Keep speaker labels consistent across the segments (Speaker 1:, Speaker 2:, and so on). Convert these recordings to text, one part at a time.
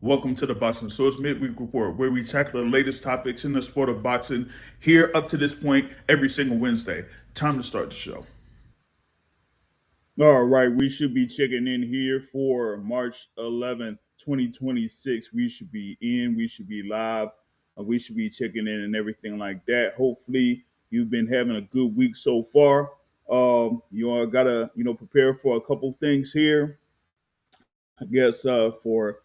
Speaker 1: Welcome to the Boxing Source Midweek Report, where we tackle the latest topics in the sport of boxing here up to this point every single Wednesday. Time to start the show.
Speaker 2: All right, we should be checking in here for March 11th, 2026. We should be in, we should be live, we should be checking in and everything like that. Hopefully, you've been having a good week so far. You all gotta, prepare for a couple things here. I guess for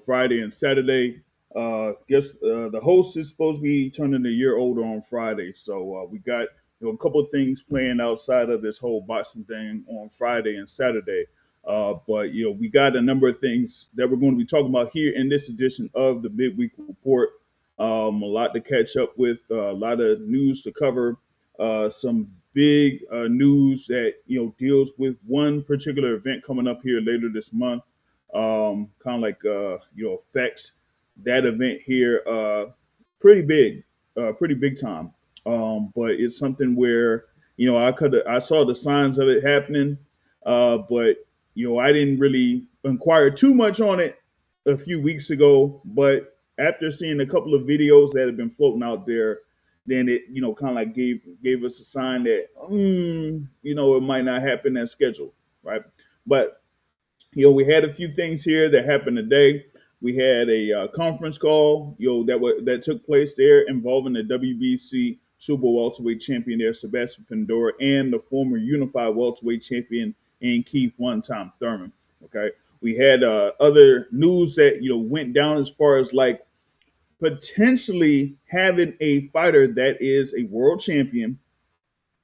Speaker 2: Friday and Saturday. Guess the host is supposed to be turning a year older on Friday, so we got a couple of things playing outside of this whole boxing thing on Friday and Saturday. But we got a number of things that we're going to be talking about here in this edition of the Midweek Report. A lot to catch up with, a lot of news to cover, some big news that deals with one particular event coming up here later this month. Kind of like affects that event here pretty big time. But it's something where I saw the signs of it happening, but I didn't really inquire too much on it a few weeks ago. But after seeing a couple of videos that have been floating out there, then it kind of like gave us a sign that it might not happen as scheduled, right? But we had a few things here that happened today. We had a conference call, that took place there involving the WBC Super Welterweight champion there, Sebastian Fundora, and the former Unified Welterweight champion in Keith one-time Thurman. Okay, we had other news that went down as far as like potentially having a fighter that is a world champion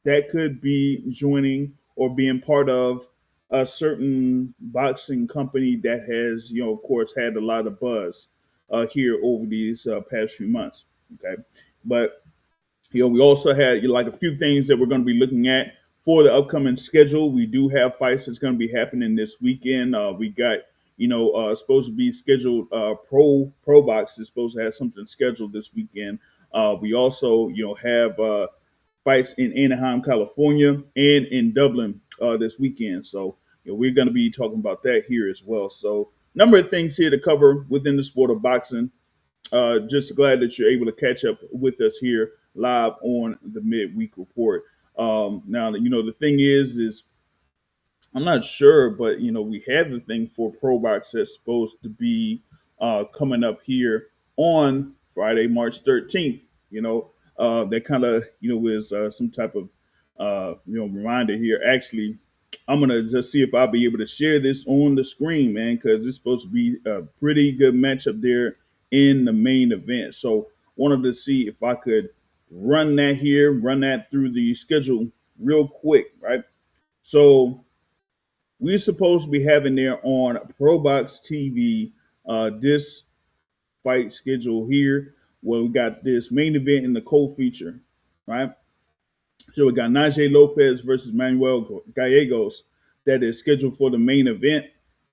Speaker 2: that could be joining or being part of a certain boxing company that has, of course, had a lot of buzz here over these past few months. Okay, but we also had like a few things that we're going to be looking at for the upcoming schedule. We do have fights that's going to be happening this weekend. We got supposed to be scheduled. Pro Box is supposed to have something scheduled this weekend. We also have fights in Anaheim, California, and in Dublin this weekend. So we're going to be talking about that here as well. So number of things here to cover within the sport of boxing. Just glad that you're able to catch up with us here live on the Midweek Report. Now, the thing is I'm not sure, but we have the thing for Pro Box that's supposed to be coming up here on Friday, March 13th. That kind of is some type of reminder here. Actually, I'm gonna just see if I'll be able to share this on the screen, man, because it's supposed to be a pretty good matchup there in the main event. So wanted to see if I could run that through the schedule real quick, right? So we're supposed to be having there on ProBox TV this fight schedule here. Well, we got this main event in the co-feature, right? So we got Najee Lopez versus Manuel Gallegos that is scheduled for the main event.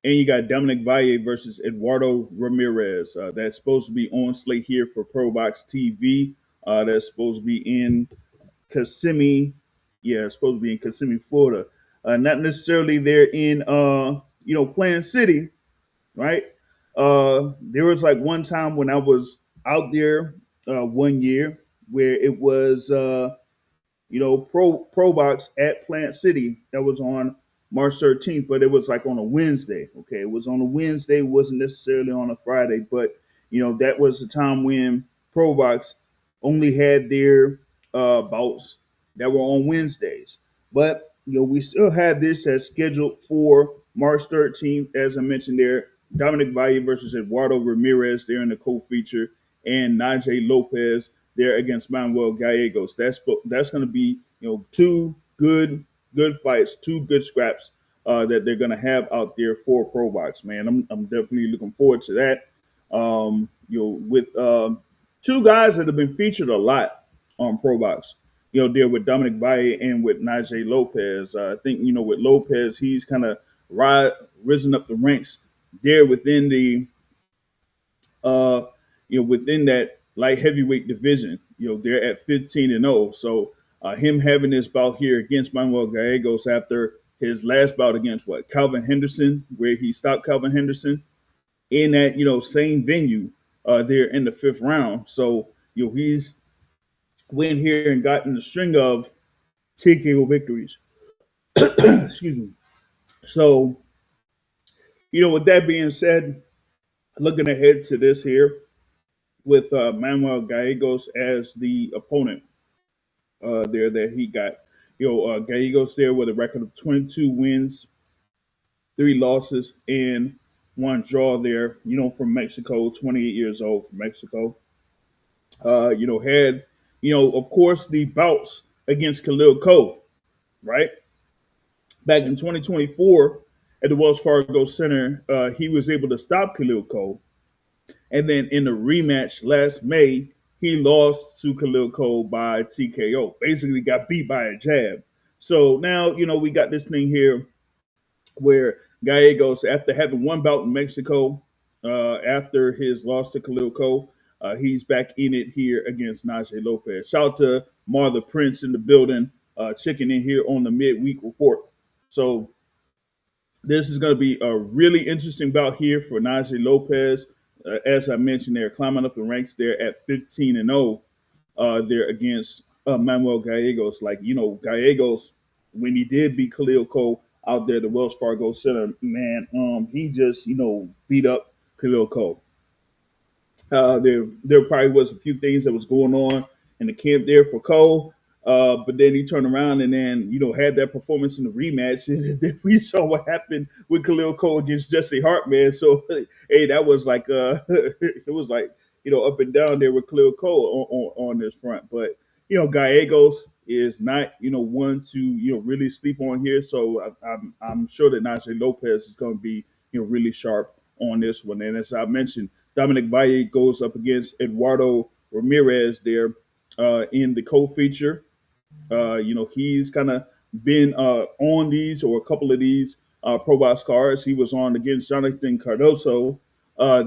Speaker 2: And you got Dominic Valle versus Eduardo Ramirez. That's supposed to be on slate here for ProBox TV. That's supposed to be in Kissimmee. Yeah, it's supposed to be in Kissimmee, Florida. Not necessarily there in Plant City, right? There was like one time when I was out there one year where it was Pro Box at Plant City that was on March 13th, but it was like on a Wednesday. Okay, it was on a Wednesday, it wasn't necessarily on a Friday, but that was the time when Pro Box only had their bouts that were on Wednesdays. But we still had this as scheduled for March 13th, as I mentioned there. Dominic Valle versus Eduardo Ramirez there in the co-feature, and Najee Lopez there against Manuel Gallegos. That's going to be two good fights, two good scraps that they're going to have out there for Pro Box. Man, I'm definitely looking forward to that. With two guys that have been featured a lot on Pro Box. There with Dominic Valle and with Najee Lopez. I think with Lopez, he's kind of risen up the ranks there within the within that light heavyweight division. They're at 15-0. So him having this bout here against Manuel Gallegos after his last bout against Calvin Henderson, where he stopped Calvin Henderson in that same venue there in the 5th round. So he's went here and gotten a string of TKO victories. Excuse me. So with that being said, looking ahead to this here with Manuel Gallegos as the opponent there that he got. Gallegos there with a record of 22 wins, 3 losses, and 1 draw there. From Mexico, 28 years old from Mexico. Had of course the bouts against Khalil Cole, right? Back in 2024 at the Wells Fargo Center, he was able to stop Khalil Cole. And then in the rematch last May, he lost to Khalil Cole by TKO. Basically got beat by a jab. So now, we got this thing here where Gallegos, after having one bout in Mexico, after his loss to Khalil Cole, he's back in it here against Najee Lopez. Shout out to Martha Prince in the building, checking in here on the midweek report. So this is going to be a really interesting bout here for Najee Lopez. As I mentioned, they're climbing up the ranks there at 15-0 there against Manuel Gallegos. Gallegos, when he did beat Khalil Cole out there at the Wells Fargo Center, man, he just, beat up Khalil Cole. There probably was a few things that was going on in the camp there for Cole. But then he turned around and then, had that performance in the rematch. And then we saw what happened with Khalil Cole against Jesse Hart, man. So, hey, that was like, it was like, up and down there with Khalil Cole on this front. But, Gallegos is not, one to, really sleep on here. So I'm sure that Najee Lopez is going to be, really sharp on this one. And as I mentioned, Dominic Valle goes up against Eduardo Ramirez there in the co-feature. He's kind of been on these or a couple of these Pro Box cards. He was on against Jonathan Cardoso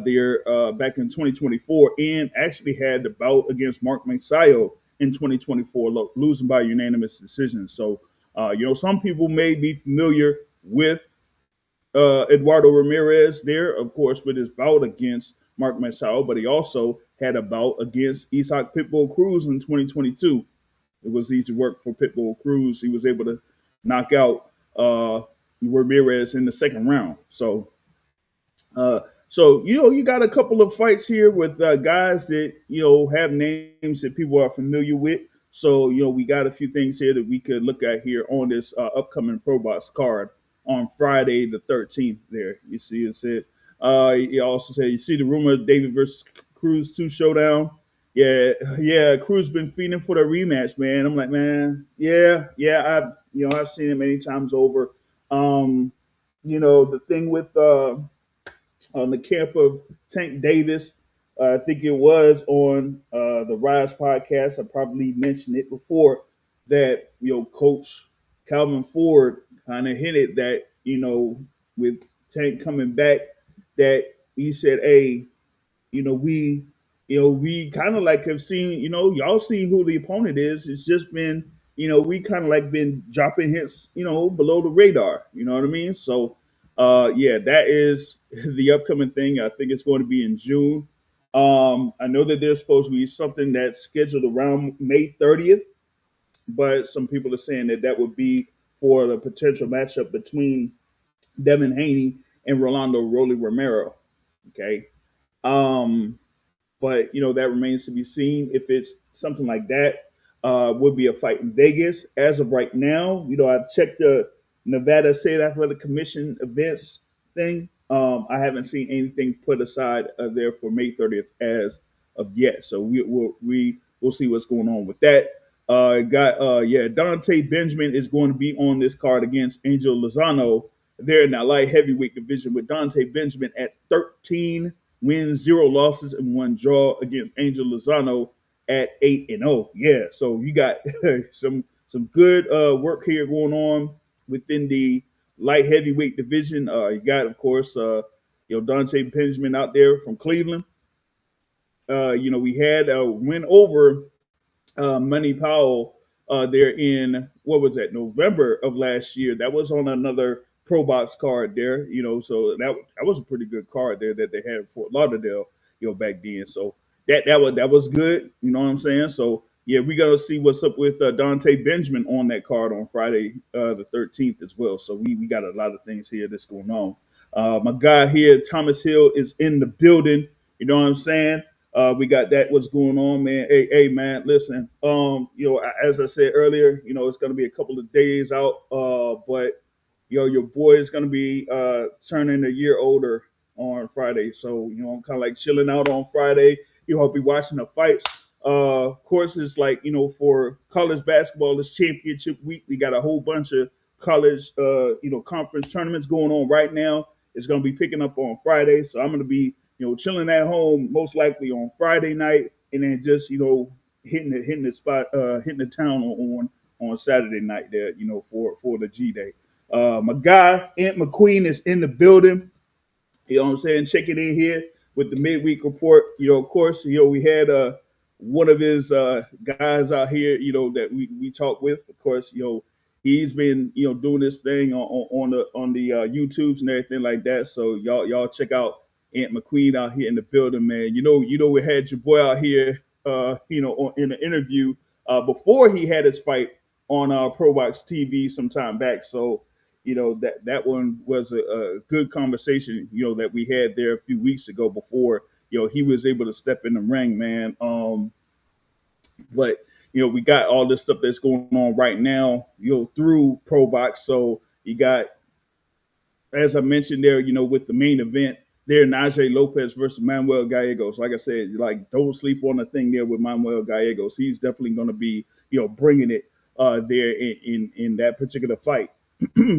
Speaker 2: there back in 2024 and actually had the bout against Mark Mansayo in 2024, losing by unanimous decision. So, some people may be familiar with Eduardo Ramirez there, of course, with his bout against Mark Mansayo, but he also had a bout against Isaac Pitbull Cruz in 2022. It was easy work for Pitbull Cruz. He was able to knock out Ramirez in the 2nd round. So, you got a couple of fights here with guys that have names that people are familiar with. So, we got a few things here that we could look at here on this upcoming Pro Box card on Friday the 13th. There, you see it said. He also said, you see the rumor of David versus Cruz 2 showdown. Yeah, Cruz been feeding for the rematch, man. I'm like, man, yeah, I've seen it many times over. The thing with on the camp of Tank Davis, I think it was on the Rise podcast. I probably mentioned it before that Coach Calvin Ford kind of hinted that with Tank coming back, that he said, hey, we kind of like have seen, y'all seen who the opponent is. It's just been, we kind of like been dropping hits, below the radar. You know what I mean? So, that is the upcoming thing. I think it's going to be in June. I know that there's supposed to be something that's scheduled around May 30th, but some people are saying that would be for the potential matchup between Devin Haney and Rolando Rolly Romero. Okay. But that remains to be seen. If it's something like that, would be a fight in Vegas. As of right now, I've checked the Nevada State Athletic Commission events thing. I haven't seen anything put aside there for May 30th as of yet. So we'll see what's going on with that. Dante Benjamin is going to be on this card against Angel Lozano. They're in that light heavyweight division with Dante Benjamin at 13 wins, 0 losses, and 1 draw against Angel Lozano at 8-0. Yeah, so you got some good work here going on within the light heavyweight division. You got, of course, Dante Benjamin out there from Cleveland. We had a win over Manny Powell there in, what was that, November of last year. That was on another Pro Box card there, so that was a pretty good card there that they had in Fort Lauderdale, back then. So that was good. You know what I'm saying? So yeah, we gotta see what's up with Dante Benjamin on that card on Friday the 13th as well. So we got a lot of things here that's going on. My guy here, Thomas Hill, is in the building. You know what I'm saying? We got that. What's going on, man? Hey, man. Listen. As I said earlier, it's gonna be a couple of days out. But your boy is gonna be turning a year older on Friday. So I'm kind of like chilling out on Friday. I'll be watching the fights. Of course, it's like for college basketball, it's championship week. We got a whole bunch of college, conference tournaments going on right now. It's gonna be picking up on Friday, so I'm gonna be chilling at home most likely on Friday night, and then just hitting the spot, hitting the town on Saturday night there, for the G Day. My guy Ant McQueen is in the building. You know what I'm saying? Checking in here with the midweek report. Of course, we had one of his guys out here, that we talked with. Of course, he's been doing this thing on the YouTubes and everything like that. So y'all check out Ant McQueen out here in the building, man. We had your boy out here, in an interview before he had his fight on Pro Box TV some time back. So that one was a good conversation that we had there a few weeks ago before he was able to step in the ring, man. But we got all this stuff that's going on right now through Pro Box. So you got, as I mentioned there, with the main event there, Najee Lopez versus Manuel Gallegos. Like I said, don't sleep on the thing there with Manuel Gallegos. He's definitely going to be bringing it there in that particular fight.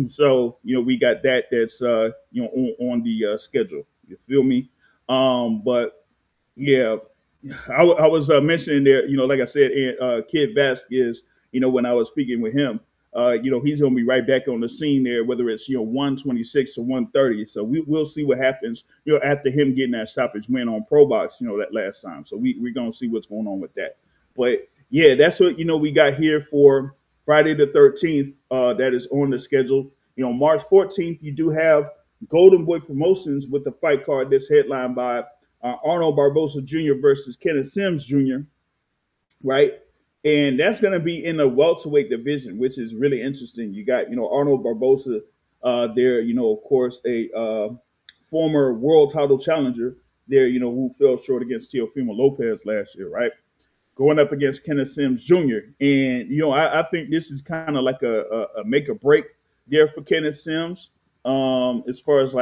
Speaker 2: So we got that's on the schedule. You feel me? But yeah, I was mentioning there. Like I said, Kid Vasquez. When I was speaking with him, he's going to be right back on the scene there, whether it's 126 or 130. So we'll see what happens. After him getting that stoppage win on Pro Box, that last time. So we're going to see what's going on with that. But yeah, that's what we got here for Friday the 13th, that is on the schedule. March 14th, you do have Golden Boy Promotions with the fight card that's headlined by Arnold Barbosa Jr. versus Kenneth Sims Jr., right? And that's going to be in the welterweight division, which is really interesting. You got, Arnold Barbosa there, of course, a former world title challenger there, who fell short against Teofimo Lopez last year, right? Going up against Kenneth Sims Jr. And, I think this is kind of like a make or break there for Kenneth Sims, as far as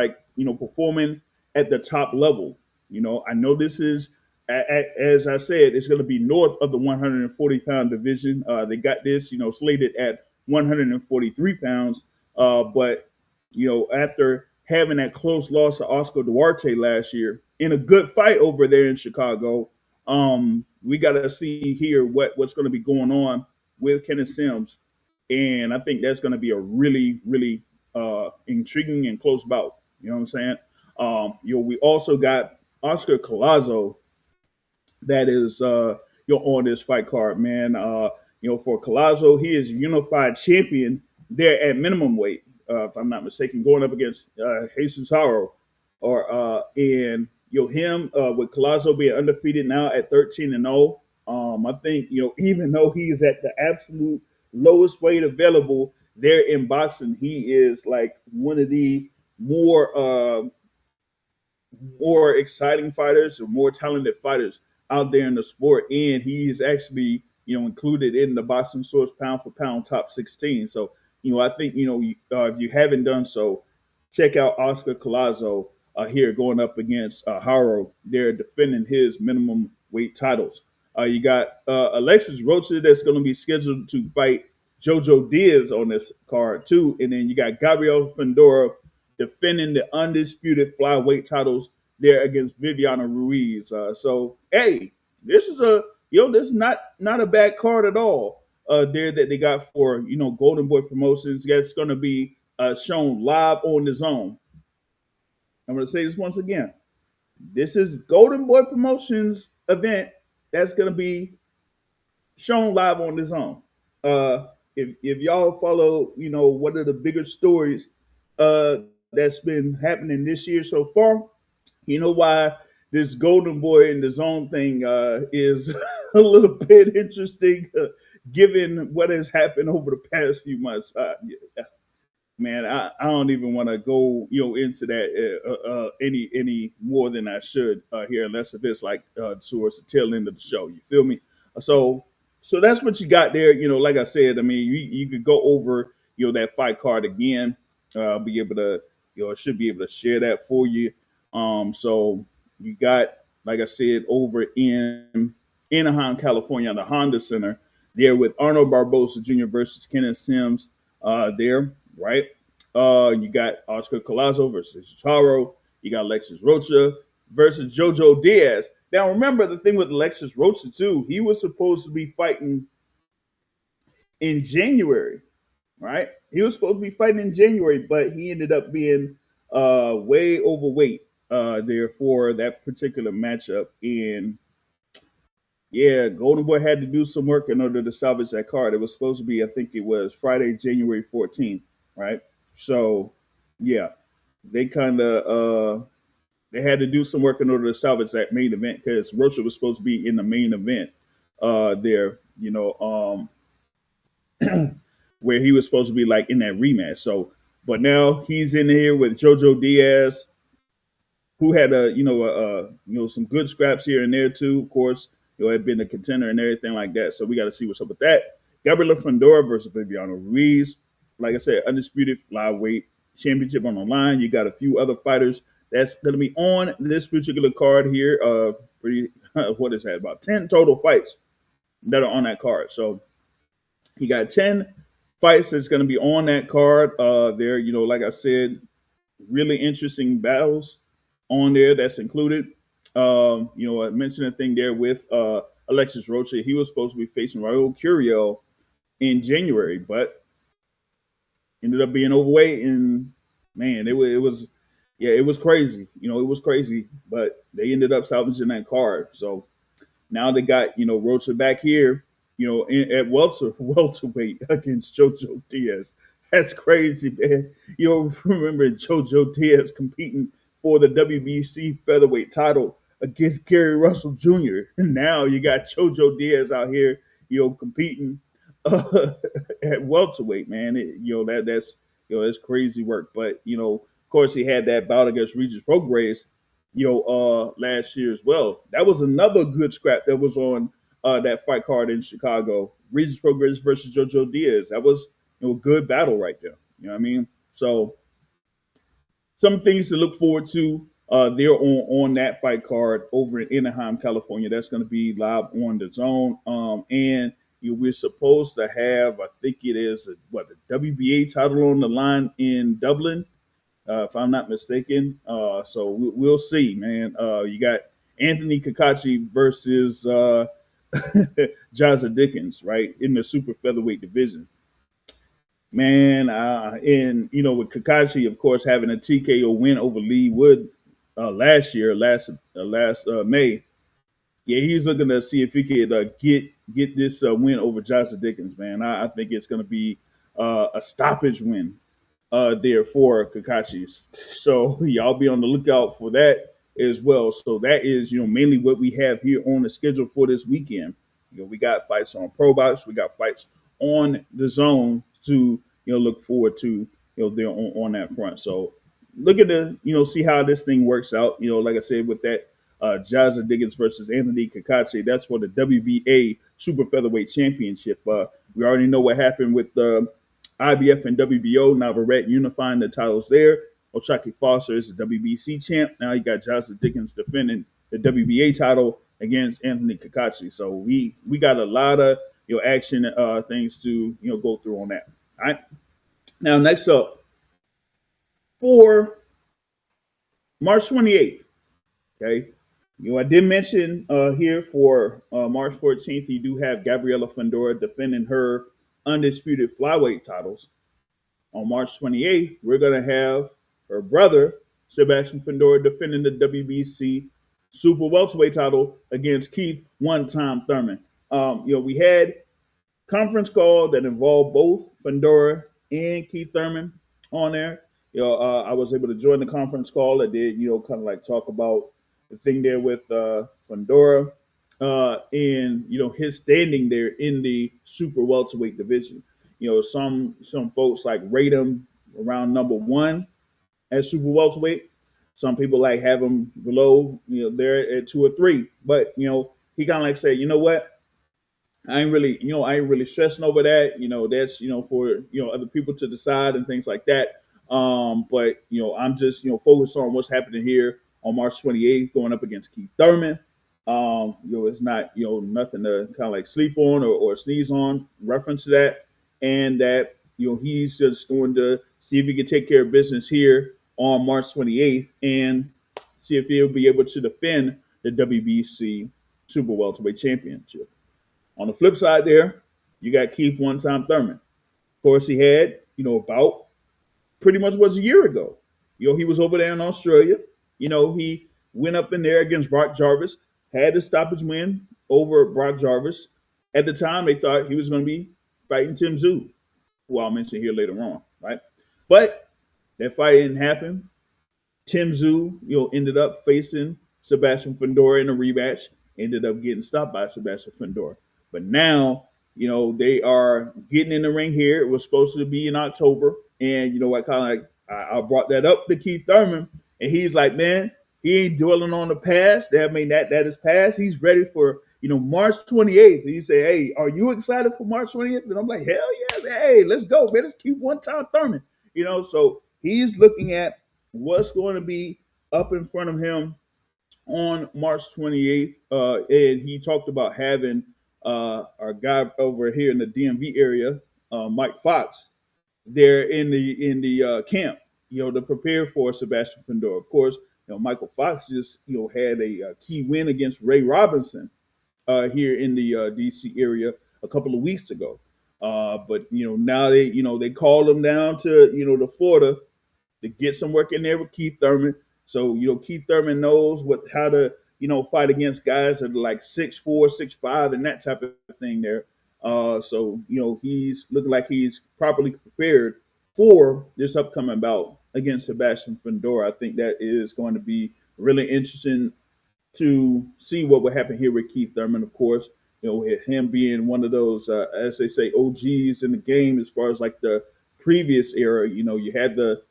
Speaker 2: performing at the top level. I know this is, as I said, it's going to be north of the 140-pound division. They got this, slated at 143 pounds. But, after having that close loss to Oscar Duarte last year in a good fight over there in Chicago, we got to see here what's going to be going on with Kenneth Sims. And I think that's going to be a really, really intriguing and close bout. You know what I'm saying? We also got Oscar Collazo that is on this fight card, man. For Collazo, he is unified champion there at minimum weight, if I'm not mistaken, going up against Jesus Haro, and him with Collazo being undefeated now at 13-0. I think even though he's at the absolute lowest weight available there in boxing, he is like one of the more exciting fighters or more talented fighters out there in the sport, and he is actually included in the Boxing Source pound for pound top 16. So I think if you haven't done so, check out Oscar Collazo here going up against Haro. They're defending his minimum weight titles. You got Alexis Rocha that's going to be scheduled to fight Jojo Diaz on this card too, and then you got Gabriel Fundora defending the undisputed flyweight titles there against Viviana Ruiz. So hey, this is this is not a bad card at all. There that they got for Golden Boy Promotions. That's going to be shown live on the Zone. I'm going to say this once again. This is Golden Boy Promotions event that's going to be shown live on the Zone. If y'all follow, one of the bigger stories uh, that's been happening this year so far. You know why this Golden Boy in the Zone thing is a little bit interesting, given what has happened over the past few months. Yeah, man, I don't even want to go into that any more than I should here, unless if it's like towards the tail end of the show. You feel me? So so that's what you got there. Like I said, I mean, you could go over that fight card again. Be able to should be able to share that for you. So you got, like I said, over in Anaheim, California, on the Honda Center there with Arnold Barbosa Jr. versus Kenneth Sims there, right? You got Oscar Collazo versus Taro. You got Alexis Rocha versus Jojo Diaz. Now, remember the thing with Alexis Rocha too. He was supposed to be fighting in January, right? He was supposed to be fighting in January, but he ended up being way overweight there for that particular matchup. And yeah, Golden Boy had to do some work in order to salvage that card. It was supposed to be, I think it was Friday, January 14th, right? So, yeah, they kind of they had to do some work in order to salvage that main event because Rocha was supposed to be in the main event there, where he was supposed to be like in that rematch. So, but now he's in here with Jojo Diaz, who had some good scraps here and there too. Of course, had been a contender and everything like that. So we got to see what's up with that. Gabriela Fundora versus Viviana Ruiz. Like I said, undisputed flyweight championship on the line. You got a few other fighters that's going to be on this particular card here. What is that? About 10 total fights that are on that card. So you got 10 fights that's going to be on that card there. Like I said, really interesting battles on there that's included. I mentioned a thing there with Alexis Rocha. He was supposed to be facing Raul Curiel in January, but ended up being overweight. And man, it was crazy. It was crazy, but they ended up salvaging that card. So now they got Rocha back here, at welterweight against Jojo Diaz. That's crazy, man. Remember Jojo Diaz competing for the WBC featherweight title against Gary Russell Jr. And now you got Jojo Diaz out here, competing at welterweight, man. That's crazy work. But of course, he had that bout against Regis Prograis, last year as well. That was another good scrap that was on that fight card in Chicago. Regis Prograis versus Jojo Diaz. That was a good battle right there. You know what I mean? So some things to look forward to there on that fight card over in Anaheim, California. That's going to be live on the Zone. And we're supposed to have, I think it is, the WBA title on the line in Dublin, if I'm not mistaken. So we'll see, man. You got Anthony Kakachi versus Jaza Dickens, right, in the super featherweight division. Man, and with Kakashi, of course, having a TKO win over Lee Wood last May. Yeah, he's looking to see if he could get this win over Jaza Dickens. Man, I think it's going to be a stoppage win there for Kakashi. So y'all be on the lookout for that as well. So that is mainly what we have here on the schedule for this weekend. We got fights on Pro Box, we got fights on the Zone to look forward to there on that front. So look at the see how this thing works out. Like I said, with that Jaza Diggins versus Anthony Kakachi, that's for the WBA Super Featherweight Championship. We already know what happened with the IBF and WBO. Navarrete unifying the titles there. O'Shaquie Foster is the WBC champ. Now you got Jaza Dickens defending the WBA title against Anthony Kakachi. So we got a lot of action things to go through on that. All right. Now next up for March 28th. Okay. I did mention here for March 14th, you do have Gabriela Fundora defending her undisputed flyweight titles. On March 28th, we're going to have her brother, Sebastian Fundora, defending the WBC super welterweight title against Keith one-time Thurman. We had conference call that involved both Fundora and Keith Thurman on there. I was able to join the conference call. I did, kind of like talk about the thing there with Fundora and his standing there in the super welterweight division. Some folks like rate him around number one at super welterweight. Some people like have him below, there at two or three. But he kind of like say, you know what? I ain't really stressing over that. That's for other people to decide and things like that. But I'm just focused on what's happening here on March 28th, going up against Keith Thurman. It's not nothing to kind of like sleep on or sneeze on. Reference to that, and that he's just going to see if he can take care of business here on March 28th and see if he'll be able to defend the WBC Super Welterweight Championship. On the flip side, there you got Keith one-time Thurman. Of course, he had about pretty much was a year ago. He was over there in Australia. He went up in there against Brock Jarvis, had the stoppage win over Brock Jarvis. At the time, they thought he was going to be fighting Tim Tsyzu, who I'll mention here later on, right? But that fight didn't happen. Tim Tsyzu, ended up facing Sebastian Fundora in a rematch. Ended up getting stopped by Sebastian Fundora. But now, they are getting in the ring here. It was supposed to be in October. And I kind of like, I brought that up to Keith Thurman. And he's like, man, he ain't dwelling on the past. That is past. He's ready for, March 28th. And you say, hey, are you excited for March 20th? And I'm like, hell yeah, man. Hey, let's go, man. Let's keep one-time Thurman. So he's looking at what's going to be up in front of him on March 28th. And he talked about having our guy over here in the DMV area, Mike Fox, there in the camp, to prepare for Sebastian Fundora. Of course, Michael Fox just had a key win against Ray Robinson here in the DC area a couple of weeks ago. But now they called him down to to Florida to get some work in there with Keith Thurman. So Keith Thurman knows how to fight against guys that are like 6'4", 6'5", and that type of thing there. So he's looking like he's properly prepared for this upcoming bout against Sebastian Fundora. I think that is going to be really interesting to see what would happen here with Keith Thurman. Of course, him being one of those, as they say, OGs in the game as far as like the previous era. You had the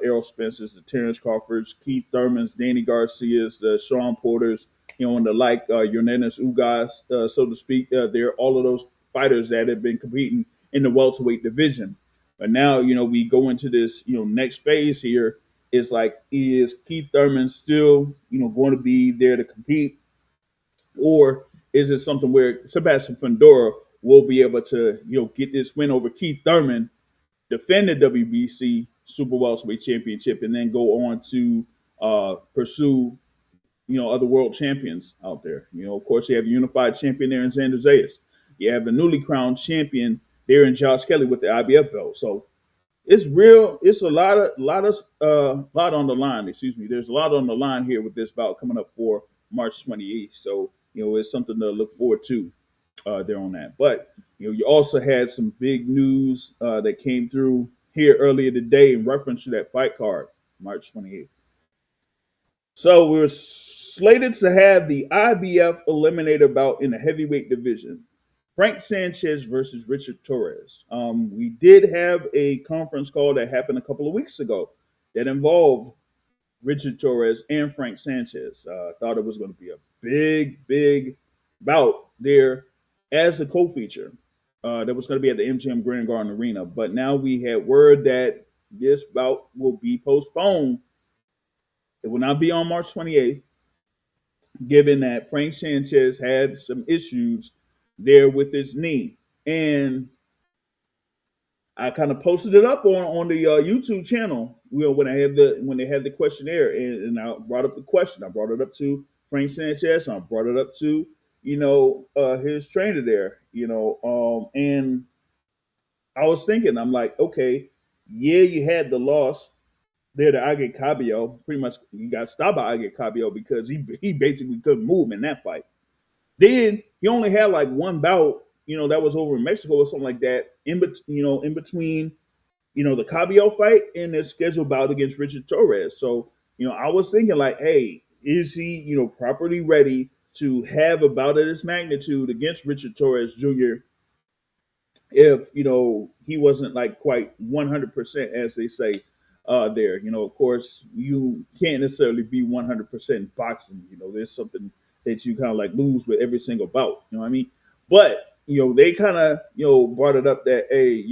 Speaker 2: Errol Spence's, the Terrence Crawfords, Keith Thurman's, Danny Garcia's, the Sean Porters, and the like, Yordenis Ugas, so to speak. They're all of those fighters that have been competing in the welterweight division. But now, we go into this, next phase here. It's like, is Keith Thurman still, going to be there to compete? Or is it something where Sebastian Fundora will be able to, get this win over Keith Thurman, defend the WBC Super Welterweight Championship, and then go on to pursue, other world champions out there. Of course, you have a unified champion there in Xander Zayas. You have a newly crowned champion there in Josh Kelly with the IBF belt. So it's real. It's a lot on the line. Excuse me. There's a lot on the line here with this bout coming up for March 28th. So it's something to look forward to there on that. But you also had some big news that came through here earlier today in reference to that fight card, March 28th. So we were slated to have the IBF eliminator bout in the heavyweight division. Frank Sanchez versus Richard Torres. We did have a conference call that happened a couple of weeks ago that involved Richard Torres and Frank Sanchez. I thought it was going to be a big bout there as a co-feature that was going to be at the MGM Grand Garden Arena. But now we had word that this bout will be postponed. It will not be on March 28th, given that Frank Sanchez had some issues there with his knee. And I kind of posted it up on the YouTube channel when they had the questionnaire, and I brought up the question. I brought it up to Frank Sanchez. I brought it up to his trainer there. And I was thinking, I'm like, okay, yeah, you had the loss there to Age Cabello. Pretty much, he got stopped by Age Cabello because he basically couldn't move in that fight. Then he only had like one bout, that was over in Mexico or something like that. In between the Cabello fight and the scheduled bout against Richard Torres. So, I was thinking like, hey, is he, properly ready to have a bout of this magnitude against Richard Torres Jr. if, he wasn't like quite 100% as they say there. Of course, you can't necessarily be 100% boxing. There's something that you kind of like lose with every single bout. You know what I mean? But, they kind of, brought it up that, hey,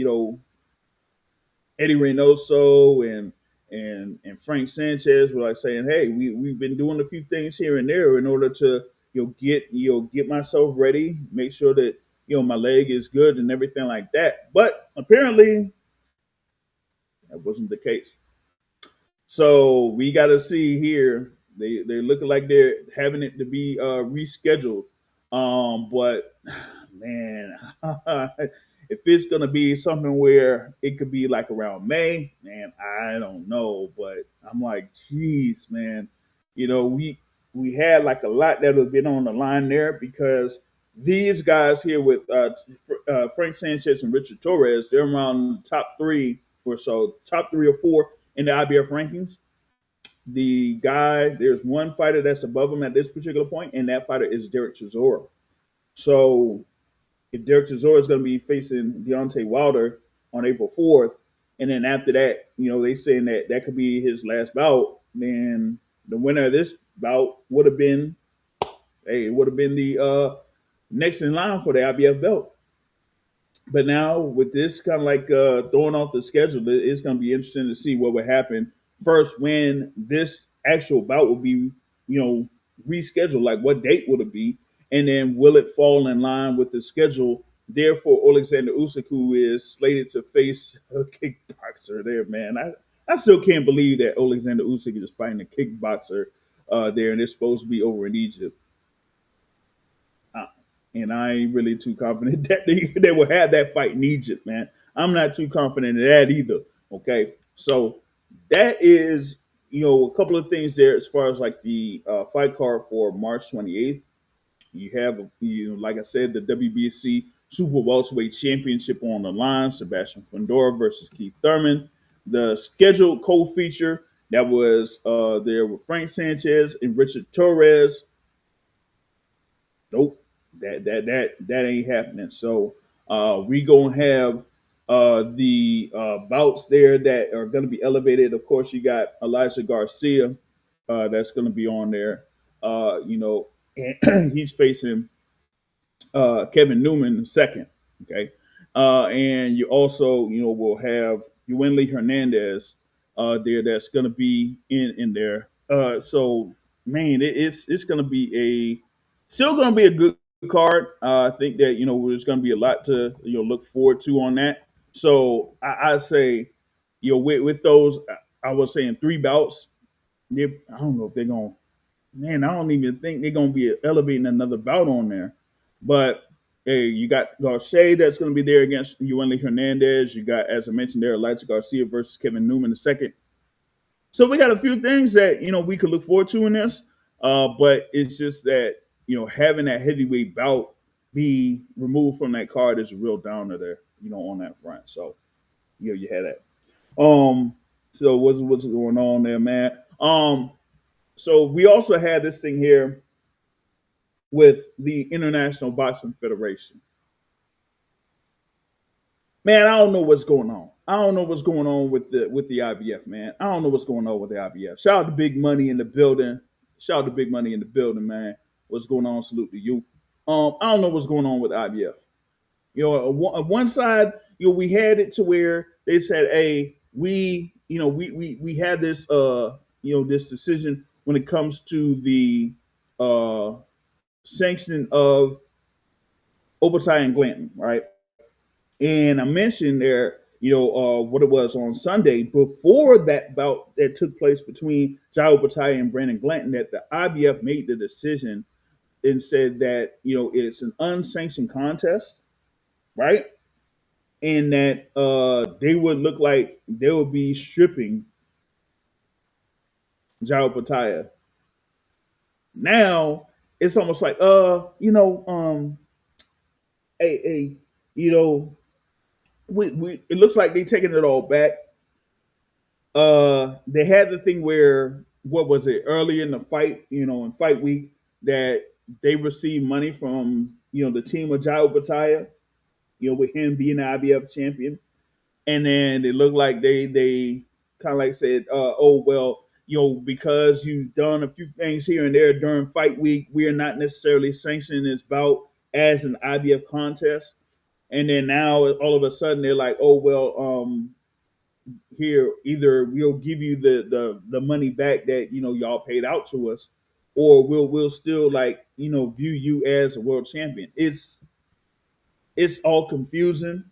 Speaker 2: Eddie Reynoso and Frank Sanchez were like saying, "Hey, we've been doing a few things here and there in order to get myself ready, make sure that my leg is good and everything like that." But apparently, that wasn't the case. So we got to see here. They're looking like they're having it to be rescheduled. But man, if it's gonna be something where it could be like around May, man, I don't know. But I'm like, geez, man, we had like a lot that have been on the line there because these guys here with Frank Sanchez and Richard Torres, they're around top three or so, top 3 or 4 in the IBF rankings. The guy, there's one fighter that's above him at this particular point, and that fighter is Derek Chisora. So if Derek Chisora is going to be facing Deontay Wilder on April 4th, and then after that, they saying that that could be his last bout, then the winner of this bout would have been, hey, it would have been the next in line for the IBF belt. But now with this kind of like throwing off the schedule, it's going to be interesting to see what would happen first when this actual bout will be, rescheduled. Like what date would it be, and then will it fall in line with the schedule? Therefore, Alexander Usyk, who is slated to face a kickboxer, there, man, I still can't believe that Alexander Usyk is fighting a kickboxer there, and it's supposed to be over in Egypt. Uh, and I ain't really too confident that they will have that fight in Egypt, man. I'm not too confident in that either. Okay, so that is a couple of things there as far as like the fight card for March 28th. You have like I said, the WBC Super Welterweight Championship on the line. Sebastian Fundora versus Keith Thurman. The scheduled co-feature that was there with Frank Sanchez and Richard Torres. Nope, that ain't happening. So we gonna have the bouts there that are gonna be elevated. Of course, you got Elijah Garcia that's gonna be on there. And he's facing Kevin Newman second. Okay, and you also will have Yuenli Hernandez there that's going to be in there. So man, it's going to be still going to be a good card. I think that there's going to be a lot to look forward to on that. So I say with those, I was saying 3 bouts. I don't know if they're going to, man, I don't even think they're going to be elevating another bout on there. But hey, you got Garcia that's going to be there against Yuenli Hernandez. You got, as I mentioned there, Elijah Garcia versus Kevin Newman the second. So we got a few things that we could look forward to in this. But it's just that having that heavyweight bout be removed from that card is a real downer there, on that front. So you had that. So what's going on there, man? So we also had this thing here with the International Boxing Federation. Man, I don't know what's going on. I don't know what's going on with the IBF, man. I don't know what's going on with the IBF. Shout out to Big Money in the building. Shout out to Big Money in the building, man. What's going on? Salute to you. I don't know what's going on with IBF. On one side, we had it to where they said, "Hey, we had this this decision when it comes to the sanctioning of Opetaia and Glanton, right?" And I mentioned there, what it was on Sunday before that bout that took place between Jai Opetaia and Brandon Glanton, that the IBF made the decision and said that it's an unsanctioned contest, right? And that they would look like they would be stripping Jai Opetaia. Now it's almost like hey, you know we it looks like they taking it all back. They had the thing where what was it early in the fight, in fight week that they received money from the team of Jai Opetaia, with him being the IBF champion, and then it looked like they kind of like said, oh well, because you've done a few things here and there during fight week, we are not necessarily sanctioning this bout as an IBF contest. And then now all of a sudden they're like, oh well, here either we'll give you the money back that y'all paid out to us, or we'll still like view you as a world champion. It's all confusing.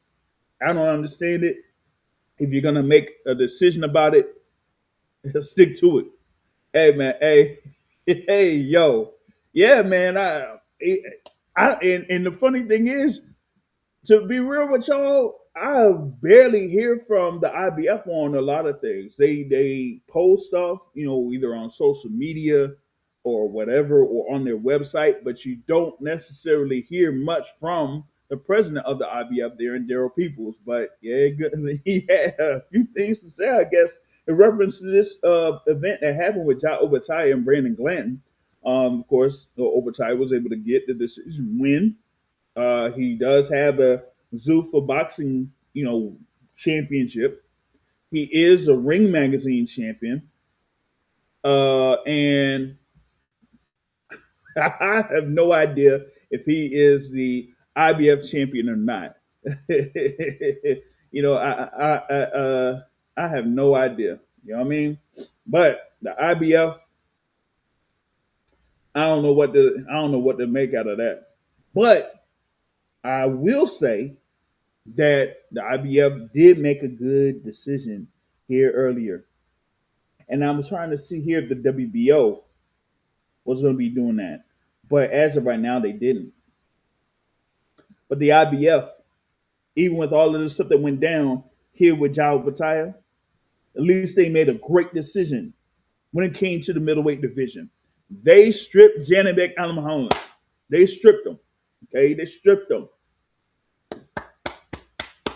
Speaker 2: I don't understand it. If you're gonna make a decision about it, stick to it. Hey man, hey, hey yo, yeah man. And the funny thing is, to be real with y'all, I barely hear from the IBF on a lot of things. They post stuff, either on social media or whatever, or on their website, but you don't necessarily hear much from the president of the IBF there, in Daryl Peoples. But yeah, good. He had a few things to say, I guess, in reference to this event that happened with Jai Opetaia and Brandon Glanton. Of course, Opetaia was able to get the decision win. He does have a Zuffa Boxing, championship. He is a Ring Magazine champion, and I have no idea if he is the IBF champion or not. I have no idea. You know what I mean? But the IBF, I don't know what to make out of that. But I will say that the IBF did make a good decision here earlier. And I'm trying to see here if the WBO was going to be doing that. But as of right now, they didn't. But the IBF, even with all of the stuff that went down here with Jai Opetaia, at least they made a great decision when it came to the middleweight division. They stripped Janibek Al-Muhammad. They stripped him. Okay, they stripped him.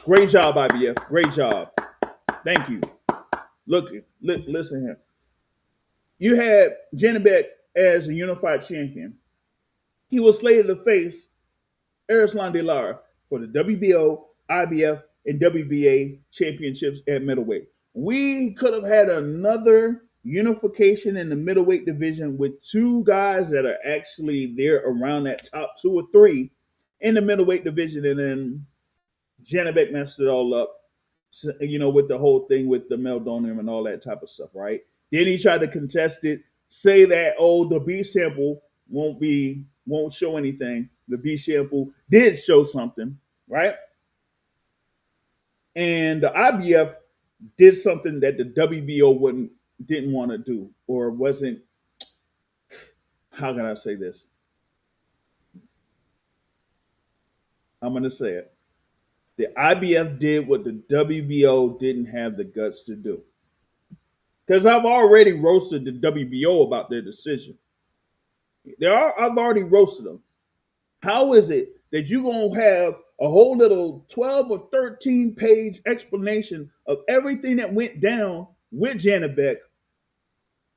Speaker 2: Great job, IBF. Great job. Thank you. Listen here. You had Janibek as a unified champion. He was slated to face Errol De Lara for the WBO, IBF, and WBA championships at middleweight. We could have had another unification in the middleweight division with two guys that are actually there around that top 2 or 3 in the middleweight division, and then Janibek messed it all up, with the whole thing with the meldonium and all that type of stuff, right? Then he tried to contest it, say that, oh, the B sample won't show anything. The B sample did show something, right? And the IBF did something that the WBO didn't want to do, or wasn't. How can I say this? I'm going to say it. The IBF did what the WBO didn't have the guts to do. Because I've already roasted the WBO about their decision. I've already roasted them. How is it that you're going to have a whole little 12 or 13 page explanation of everything that went down with Janibek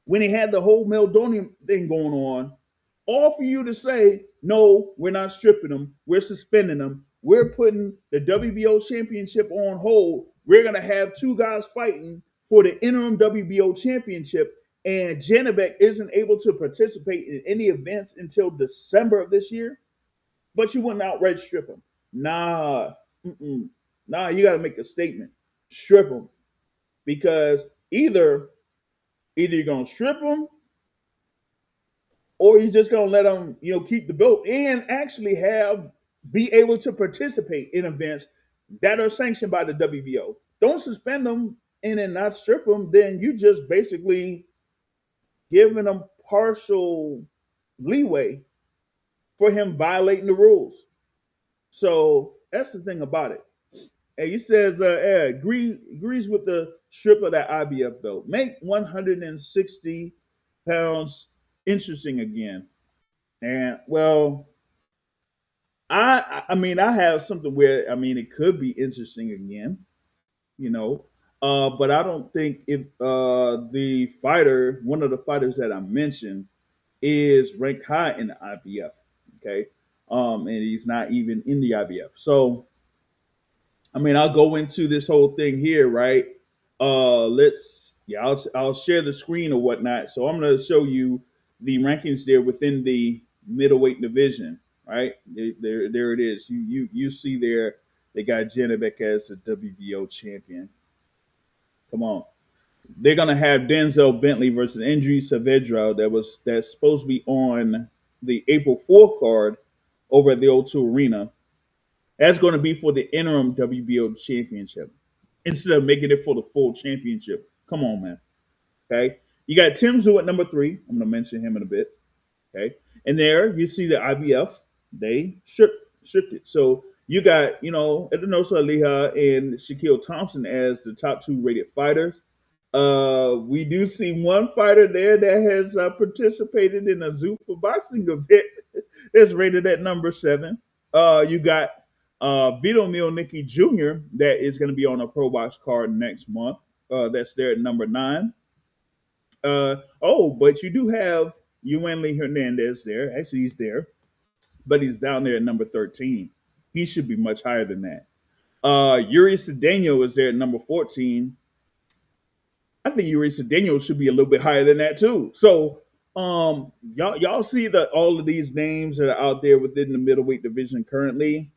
Speaker 2: when he had the whole meldonium thing going on, all for you to say, no, we're not stripping them, we're suspending them, we're putting the WBO championship on hold, we're going to have two guys fighting for the interim WBO championship, and Janibek isn't able to participate in any events until December of this year, but you wouldn't outright strip him. Nah, nah, you got to make a statement. Strip him. Because either you're going to strip him, or you're just going to let them, keep the belt and actually be able to participate in events that are sanctioned by the WBO. Don't suspend them and then not strip them. Then you just basically giving them partial leeway for him violating the rules. So that's the thing about it. And he says, agrees with the strip of that IBF belt. Make 160 pounds interesting again. And, well, I mean, I have something where I mean it could be interesting again, you know. But I don't think if the fighter, one of the fighters that I mentioned, is ranked high in the IBF. Okay, and he's not even in the IBF. So I mean, I'll go into this whole thing here, right? I'll share the screen or whatnot. So I'm going to show you the rankings there within the middleweight division, right? There it is. You see there they got Janibek as the WBO champion. Come on, they're gonna have Denzel Bentley versus Andrew Saavedra that's supposed to be on the April 4th card over at the O2 Arena. That's going to be for the interim WBO championship instead of making it for the full championship. Come on, man. Okay. You got Tim Tsyzu at number 3. I'm going to mention him in a bit. Okay. And there you see the IBF. They stripped it. So you got, Edinosa Aliha and Shaquille Thompson as the top 2 rated fighters. We do see one fighter there that has participated in a Zuffa Boxing event that's rated at number 7. You got Vito Mielnicki Jr. that is going to be on a Pro Box card next month. That's there at number 9. But you do have Yuanli Hernandez there. Actually, he's there, but he's down there at number 13. He should be much higher than that. Yuri Cedeno is there at number 14. I think Yuri Cedeno should be a little bit higher than that too. So, y'all see that all of these names that are out there within the middleweight division currently.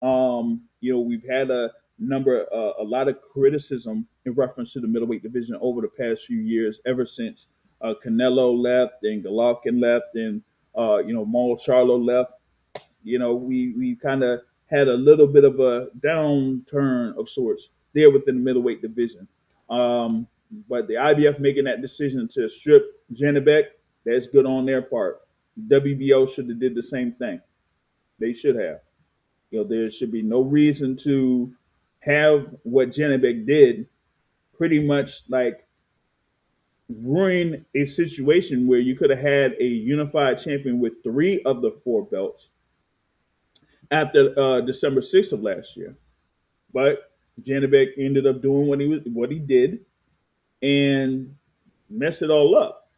Speaker 2: We've had a lot of criticism in reference to the middleweight division over the past few years, ever since Canelo left and Golovkin left and Maul Charlo left. We kind of had a little bit of a downturn of sorts there within the middleweight division. But the IBF making that decision to strip Janibek, that's good on their part. WBO should have did the same thing. They should have. There should be no reason to have what Janibek did pretty much like ruin a situation where you could have had a unified champion with 3 of the 4 belts after December 6th of last year. But Janibek ended up doing what he did and messed it all up.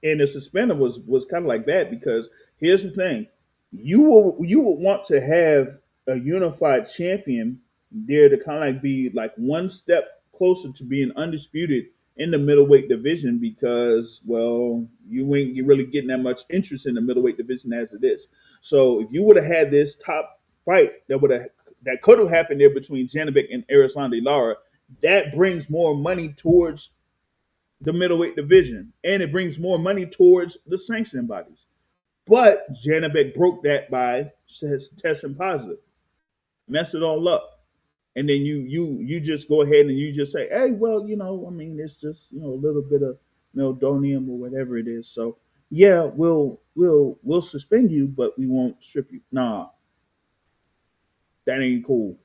Speaker 2: And the suspender was kind of like that because here's the thing: you would want to have a unified champion there to kind of like be like one step closer to being undisputed in the middleweight division because, well, you ain't really getting that much interest in the middleweight division as it is. So if you would have had this top fight that could have happened there between Janibek and Erislandy Lara, that brings more money towards the middleweight division, and it brings more money towards the sanctioning bodies. But Janibek broke that by testing positive, messed it all up, and then you just go ahead and you just say, hey, well, I mean, it's just a little bit of meldonium or whatever it is. So yeah, we'll suspend you, but we won't strip you. Nah, that ain't cool.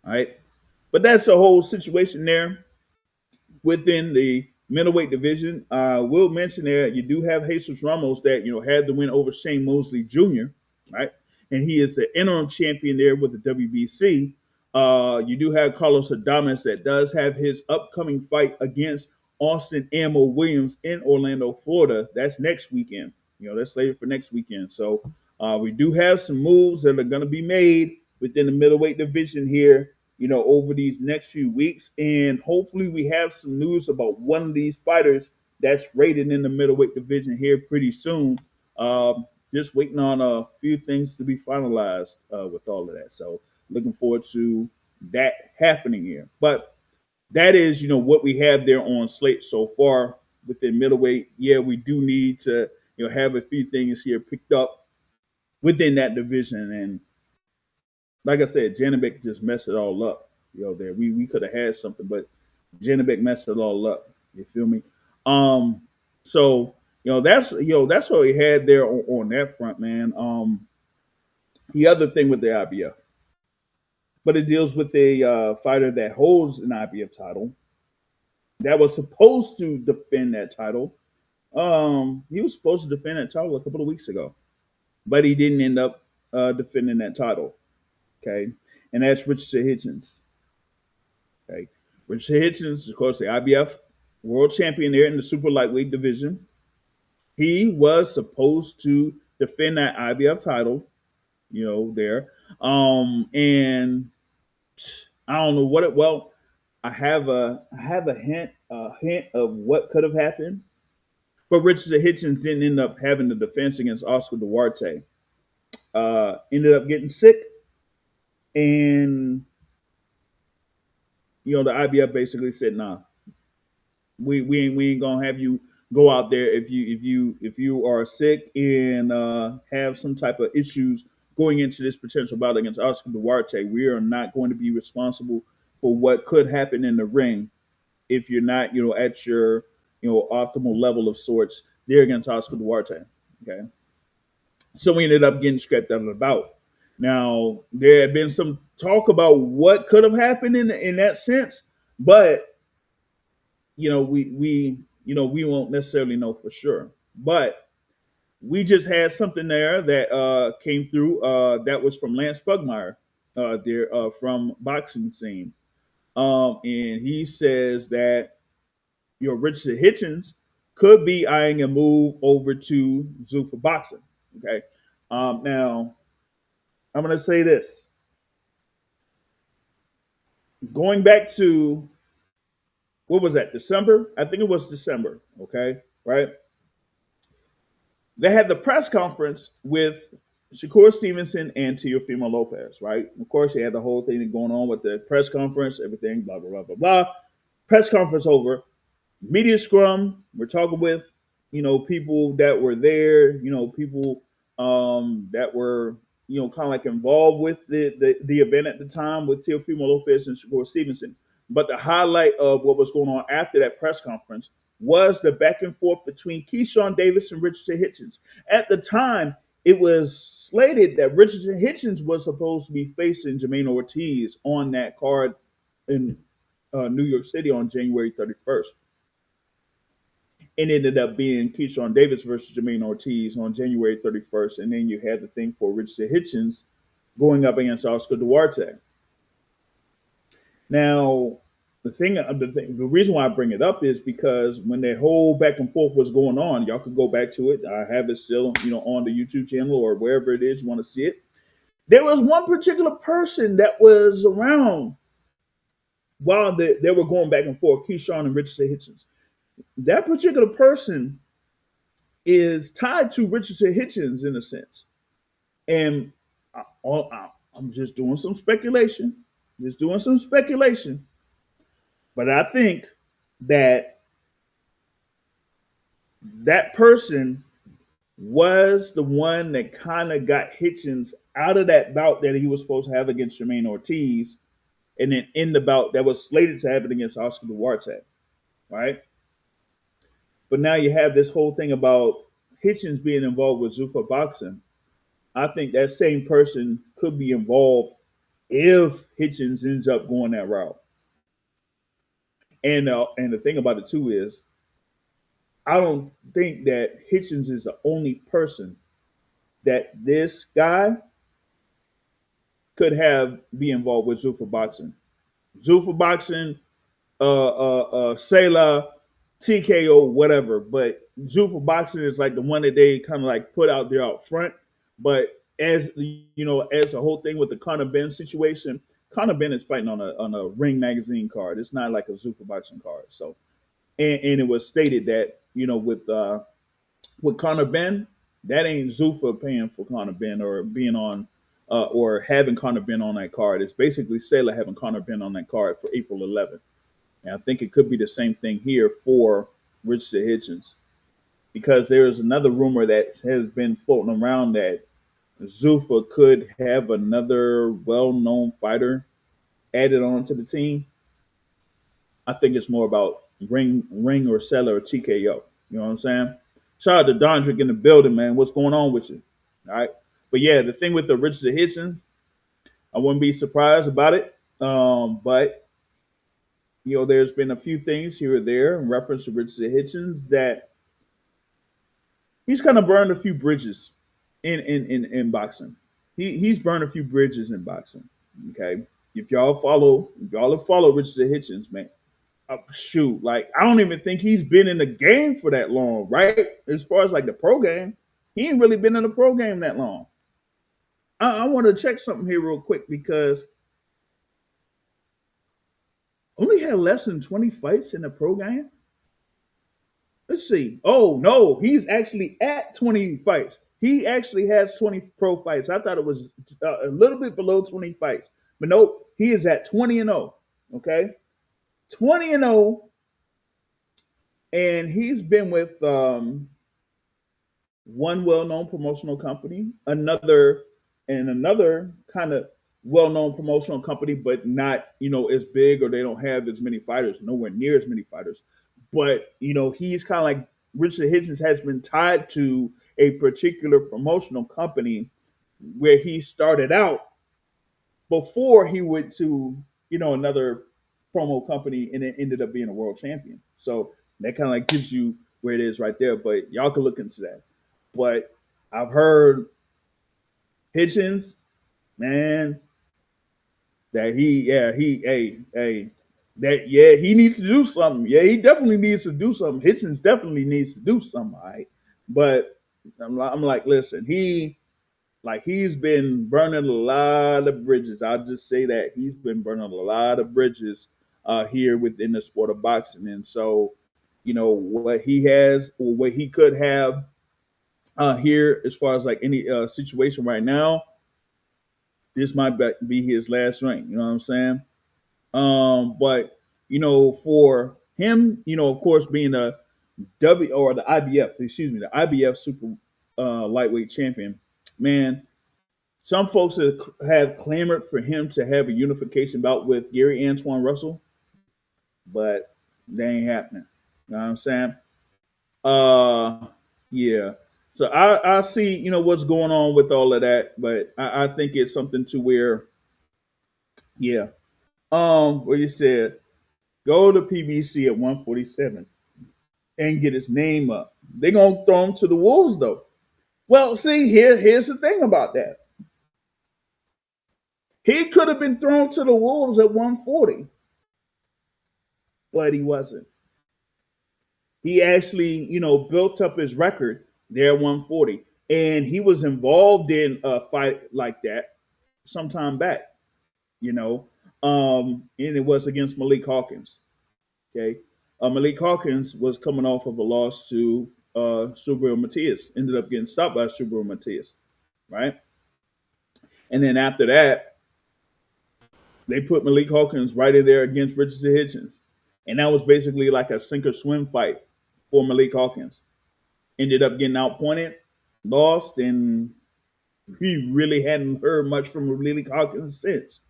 Speaker 2: All right, but that's the whole situation there within the middleweight division. We'll mention there you do have Jesus Ramos that had the win over Shane Mosley Jr. Right, and he is the interim champion there with the WBC. You do have Carlos Adames that does have his upcoming fight against Austin Ammo Williams in Orlando, Florida. That's next weekend. That's slated for next weekend. So we do have some moves that are going to be made within the middleweight division here over these next few weeks. And hopefully we have some news about one of these fighters that's rated in the middleweight division here pretty soon. Just waiting on a few things to be finalized with all of that. So looking forward to that happening here. But that is, what we have there on slate so far within middleweight. Yeah, we do need to, have a few things here picked up within that division. And like I said, Janibek just messed it all up. There we could have had something, but Janibek messed it all up. You feel me? So that's what we had there on that front, man. The other thing with the IBF, but it deals with a fighter that holds an IBF title that was supposed to defend that title. He was supposed to defend that title a couple of weeks ago, but he didn't end up defending that title. Okay, and that's Richardson Hitchins. Okay, Richardson Hitchins, of course, the IBF world champion there in the super lightweight division. He was supposed to defend that IBF title, there. And I don't know what it. Well, I have a hint of what could have happened, but Richardson Hitchins didn't end up having the defense against Oscar Duarte. Ended up getting sick, and the IBF basically said, "Nah, we ain't gonna have you go out there if you are sick and have some type of issues going into this potential bout against Oscar Duarte. We are not going to be responsible for what could happen in the ring if you're not at your optimal level of sorts there against Oscar Duarte." Okay, so we ended up getting scrapped out of the bout. Now there had been some talk about what could have happened in that sense, but we won't necessarily know for sure. But we just had something there that came through that was from Lance Pugmire there from Boxing Scene. And he says that Richard Hitchens could be eyeing a move over to Zuffa Boxing. Okay. Now, I'm going to say this. Going back to, what was that, December? I think it was December. Okay. Right. They had the press conference with Shakur Stevenson and Teofimo Lopez, right? Of course, they had the whole thing going on with the press conference, everything, blah, blah, blah, blah, blah. Press conference over. Media scrum. We're talking with, people that were there, people that were, kind of like involved with the event at the time with Teofimo Lopez and Shakur Stevenson. But the highlight of what was going on after that press conference was the back and forth between Keyshawn Davis and Richardson Hitchens. At the time, it was slated that Richardson Hitchens was supposed to be facing Jermaine Ortiz on that card in New York City on January 31st. It ended up being Keyshawn Davis versus Jermaine Ortiz on January 31st. And then you had the thing for Richardson Hitchens going up against Oscar Duarte. Now, the reason why I bring it up is because when that whole back and forth was going on, y'all could go back to it. I have it still, on the YouTube channel or wherever it is you want to see it. There was one particular person that was around while they were going back and forth, Keyshawn and Richardson Hitchens. That particular person is tied to Richardson Hitchens in a sense. And I'm just doing some speculation. But I think that person was the one that kind of got Hitchens out of that bout that he was supposed to have against Jermaine Ortiz, and then in the bout that was slated to happen against Oscar Duarte, right? But now you have this whole thing about Hitchens being involved with Zuffa Boxing. I think that same person could be involved if Hitchens ends up going that route. And the thing about it too is, I don't think that Hitchens is the only person that this guy could be involved with Zuffa Boxing. Zuffa Boxing, Sela, TKO, whatever. But Zuffa Boxing is like the one that they kind of like put out there out front. But as as the whole thing with the Conor Benn situation, Conor Benn is fighting on a Ring magazine card. It's not like a Zuffa Boxing card. So, and it was stated that with Conor Benn, that ain't Zuffa paying for Conor Benn or being on or having Conor Benn on that card. It's basically Saylor having Conor Benn on that card for April 11th. And I think it could be the same thing here for Richardson Hitchens, because there is another rumor that has been floating around that Zuffa could have another well-known fighter added on to the team. I think it's more about ring or seller or TKO. You know what I'm saying? Shout out to Dondrick in the building, man. What's going on with you? All right. But yeah, the thing with the Richardson Hitchens, I wouldn't be surprised about it. But there's been a few things here or there in reference to Richardson Hitchens that he's kind of burned a few bridges in boxing. he's burned a few bridges in boxing. Okay, if y'all have followed Richardson Hitchins, man, shoot, like I don't even think he's been in the game for that long, right? As far as like the pro game, he ain't really been in the pro game that long. I want to check something here real quick because only had less than 20 fights in the pro game. Let's see. Oh no, he's actually at 20 fights. He actually has 20 pro fights. I thought it was a little bit below 20 fights, but nope, he is at 20-0. Okay, 20-0, and he's been with one well-known promotional company, another kind of well-known promotional company, but not as big, or they don't have as many fighters, nowhere near as many fighters. But he's kind of like Richard Hitchens has been tied to a particular promotional company where he started out before he went to another promo company and it ended up being a world champion. So that kind of like gives you where it is right there. But y'all can look into that. But I've heard Hitchens, man, that he needs to do something. Yeah, he definitely needs to do something. Hitchens definitely needs to do something, all right? But I'm like, listen, he's been burning a lot of bridges. I'll just say that he's been burning a lot of bridges here within the sport of boxing. And so, what he has or what he could have here as far as like any situation right now, this might be his last ring. You know what I'm saying? But for him, of course, being a the IBF, excuse me, the IBF super lightweight champion, man. Some folks have clamored for him to have a unification bout with Gary Antoine Russell, but that ain't happening. You know what I'm saying? Yeah. So I see, what's going on with all of that, but I think it's something to where, yeah. What you said, go to PBC at 147 and get his name up. They're gonna throw him to the wolves though. Well, see, here's the thing about that. He could have been thrown to the wolves at 140, but he wasn't. He actually, built up his record there at 140, and he was involved in a fight like that some time back, and it was against Malik Hawkins. Okay, Malik Hawkins was coming off of a loss to Subriel Matias, ended up getting stopped by Subriel Matias, right? And then after that, they put Malik Hawkins right in there against Richardson Hitchens. And that was basically like a sink or swim fight for Malik Hawkins. Ended up getting outpointed, lost, and we really hadn't heard much from Malik Hawkins since.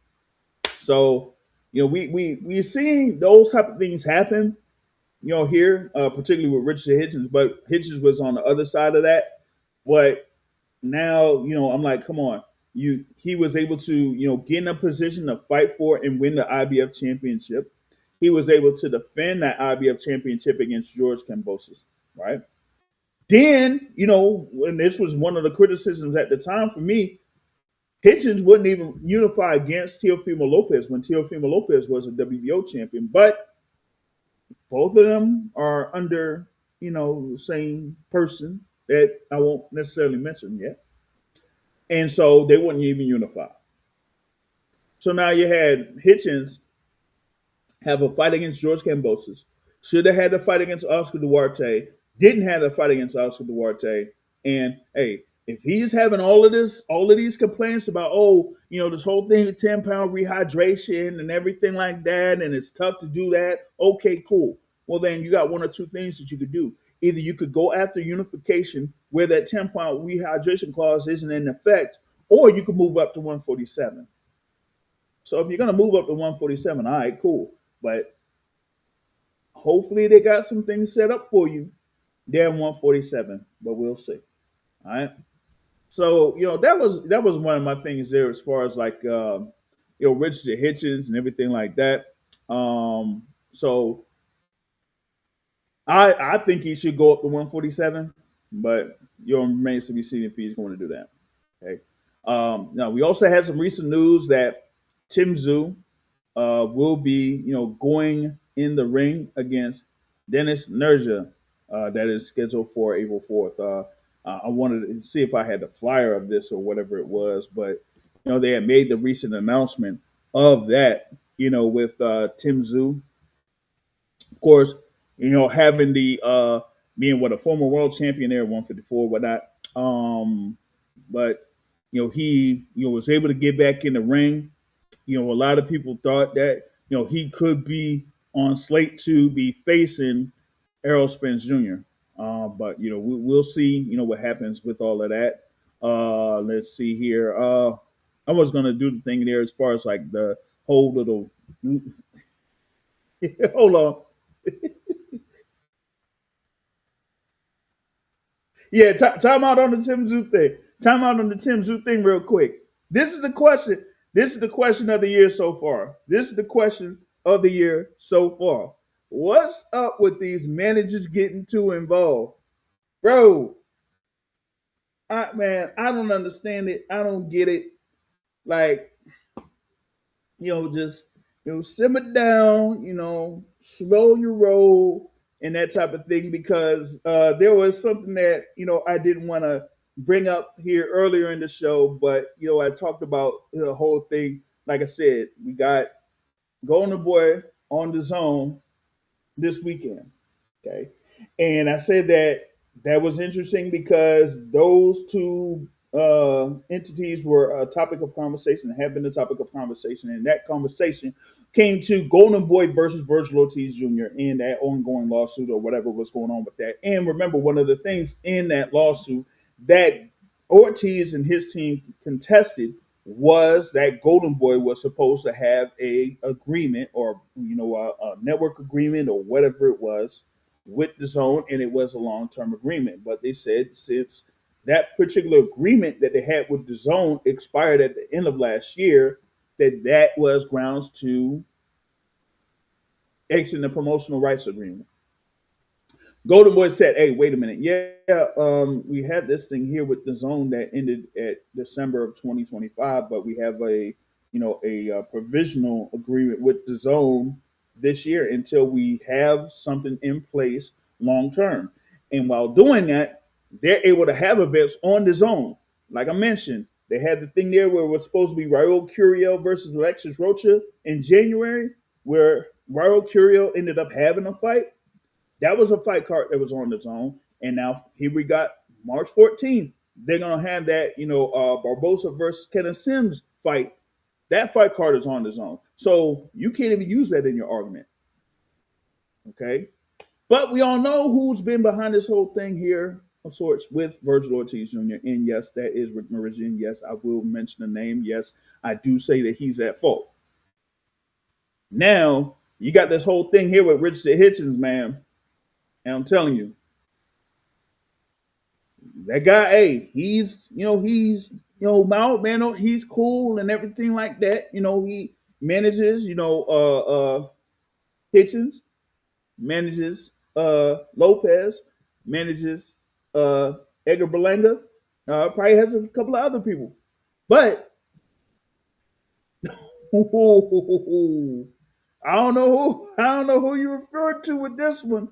Speaker 2: So, we're seeing those type of things happen, here, particularly with Richardson Hitchens, but Hitchens was on the other side of that. But now, I'm like, come on. He was able to, get in a position to fight for and win the IBF championship. He was able to defend that IBF championship against George Kambosos, right? Then, when this was one of the criticisms at the time for me, Hitchens wouldn't even unify against Teofimo Lopez when Teofimo Lopez was a WBO champion. But both of them are under, the same person that I won't necessarily mention yet. And so they wouldn't even unify. So now you had Hitchens have a fight against George Kambosos. Should have had a fight against Oscar Duarte. Didn't have a fight against Oscar Duarte. And hey, if he's having all of these complaints about, this whole thing with 10-pound rehydration and everything like that, and it's tough to do that, okay, cool. Well, then you got one or two things that you could do. Either you could go after unification where that 10-pound rehydration clause isn't in effect, or you could move up to 147. So if you're going to move up to 147, all right, cool. But hopefully they got some things set up for you there in 147, but we'll see. All right. So, that was one of my things there as far as like, Richardson Hitchens and everything like that. So I think he should go up to 147, but remains to be seen if he's going to do that. Okay. Now we also had some recent news that Tim Tsyzu will be, going in the ring against Dennis Nerja. That is scheduled for April 4th. I wanted to see if I had the flyer of this or whatever it was, but they had made the recent announcement of that. With Tim Tszyu, of course, having the being what a former world champion there, 154, whatnot. But he was able to get back in the ring. A lot of people thought that he could be on slate to be facing Errol Spence Jr. But we'll see. What happens with all of that. Let's see here. I was gonna do the thing there as far as like the whole little. Hold on. Yeah, time out on the Tim Tszyu thing. Time out on the Tim Tszyu thing real quick. This is the question. This is the question of the year so far. This is the question of the year so far. What's up with these managers getting too involved? Bro, I don't understand it. I don't get it. Like, just simmer down, slow your roll and that type of thing. Because there was something that I didn't want to bring up here earlier in the show, but I talked about the whole thing. Like I said, we got Golden Boy on the zone this weekend. Okay. And I said that was interesting because those two entities were a topic of conversation, have been a topic of conversation. And that conversation came to Golden Boy versus Virgil Ortiz Jr. in that ongoing lawsuit or whatever was going on with that. And remember, one of the things in that lawsuit that Ortiz and his team contested was that Golden Boy was supposed to have a agreement or a network agreement or whatever it was with the zone, and it was a long-term agreement. But they said since that particular agreement that they had with the zone expired at the end of last year, that was grounds to exit the promotional rights agreement. Golden Boy said, "Hey, wait a minute. Yeah, we had this thing here with the zone that ended at December of 2025, but we have a provisional agreement with the zone this year until we have something in place long term. And while doing that, they're able to have events on the zone. Like I mentioned, they had the thing there where it was supposed to be Raul Curiel versus Alexis Rocha in January, where Raul Curiel ended up having a fight. That was a fight card that was on the zone. And now here we got March 14th. They're gonna have that, Barbosa versus Kenneth Sims fight. That fight card is on the zone. So you can't even use that in your argument. Okay. But we all know who's been behind this whole thing here of sorts with Virgil Ortiz Jr. And yes, that is Rick Meridian. Yes, I will mention the name. Yes, I do say that he's at fault. Now, you got this whole thing here with Richardson Hitchins, man. And I'm telling you, that guy, hey, Mount, man, he's cool and everything like that. He manages, Hitchens, manages Lopez, manages Edgar Berlanga, probably has a couple of other people. But I don't know who you referred to with this one.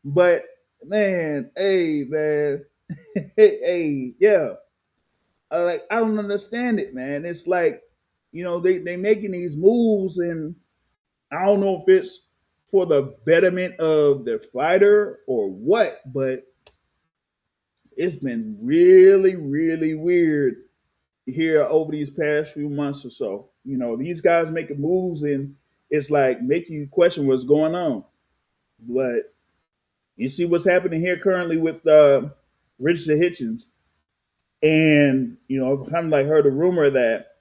Speaker 2: But man, hey man, hey, yeah. I don't understand it, man. It's like, they making these moves, and I don't know if it's for the betterment of the fighter or what, but it's been really, really weird here over these past few months or so. These guys making moves, and it's like making you question what's going on. But you see what's happening here currently with Richardson Hitchins. And, I've kind of like heard a rumor that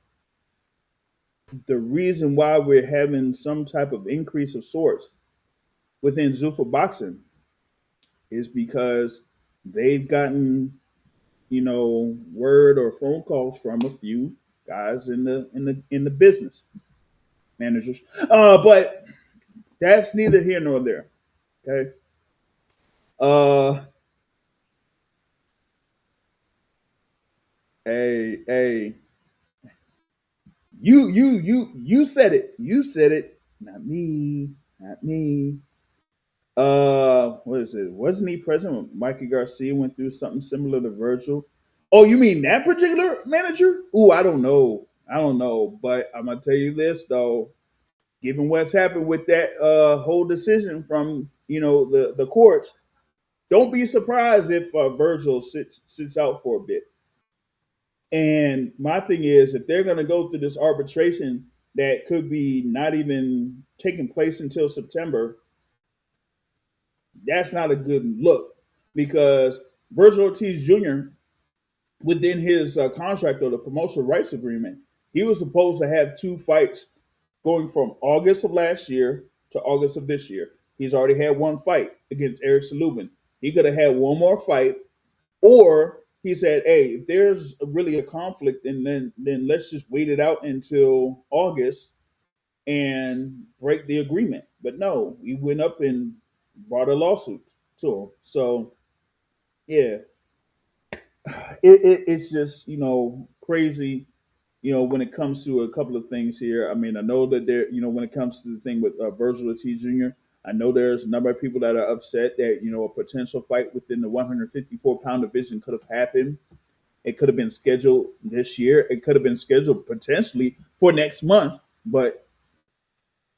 Speaker 2: the reason why we're having some type of increase of sorts within Zuffa Boxing is because they've gotten, word or phone calls from a few guys in the business managers. But that's neither here nor there. Okay. Uh hey, hey. You said it. You said it. Not me. Not me. What is it? Wasn't he present when Mikey Garcia went through something similar to Virgil? Oh, you mean that particular manager? Ooh, I don't know. I don't know. But I'm gonna tell you this though. Given what's happened with that whole decision from the courts, don't be surprised if Virgil sits out for a bit. And my thing is, if they're going to go through this arbitration that could be not even taking place until September, that's not a good look because Virgil Ortiz Jr., within his contract or the promotional rights agreement, he was supposed to have two fights going from August of last year to August of this year. He's already had one fight against Eric Salubin. He could have had one more fight, or he said, "Hey, if there's really a conflict, then let's just wait it out until August and break the agreement." But no, he went up and brought a lawsuit to him. So yeah, it's just crazy. When it comes to a couple of things here. I mean, I know that when it comes to the thing with Virgil Ortiz Jr., I know there's a number of people that are upset that a potential fight within the 154-pound division could have happened. It could have been scheduled this year. It could have been scheduled potentially for next month. But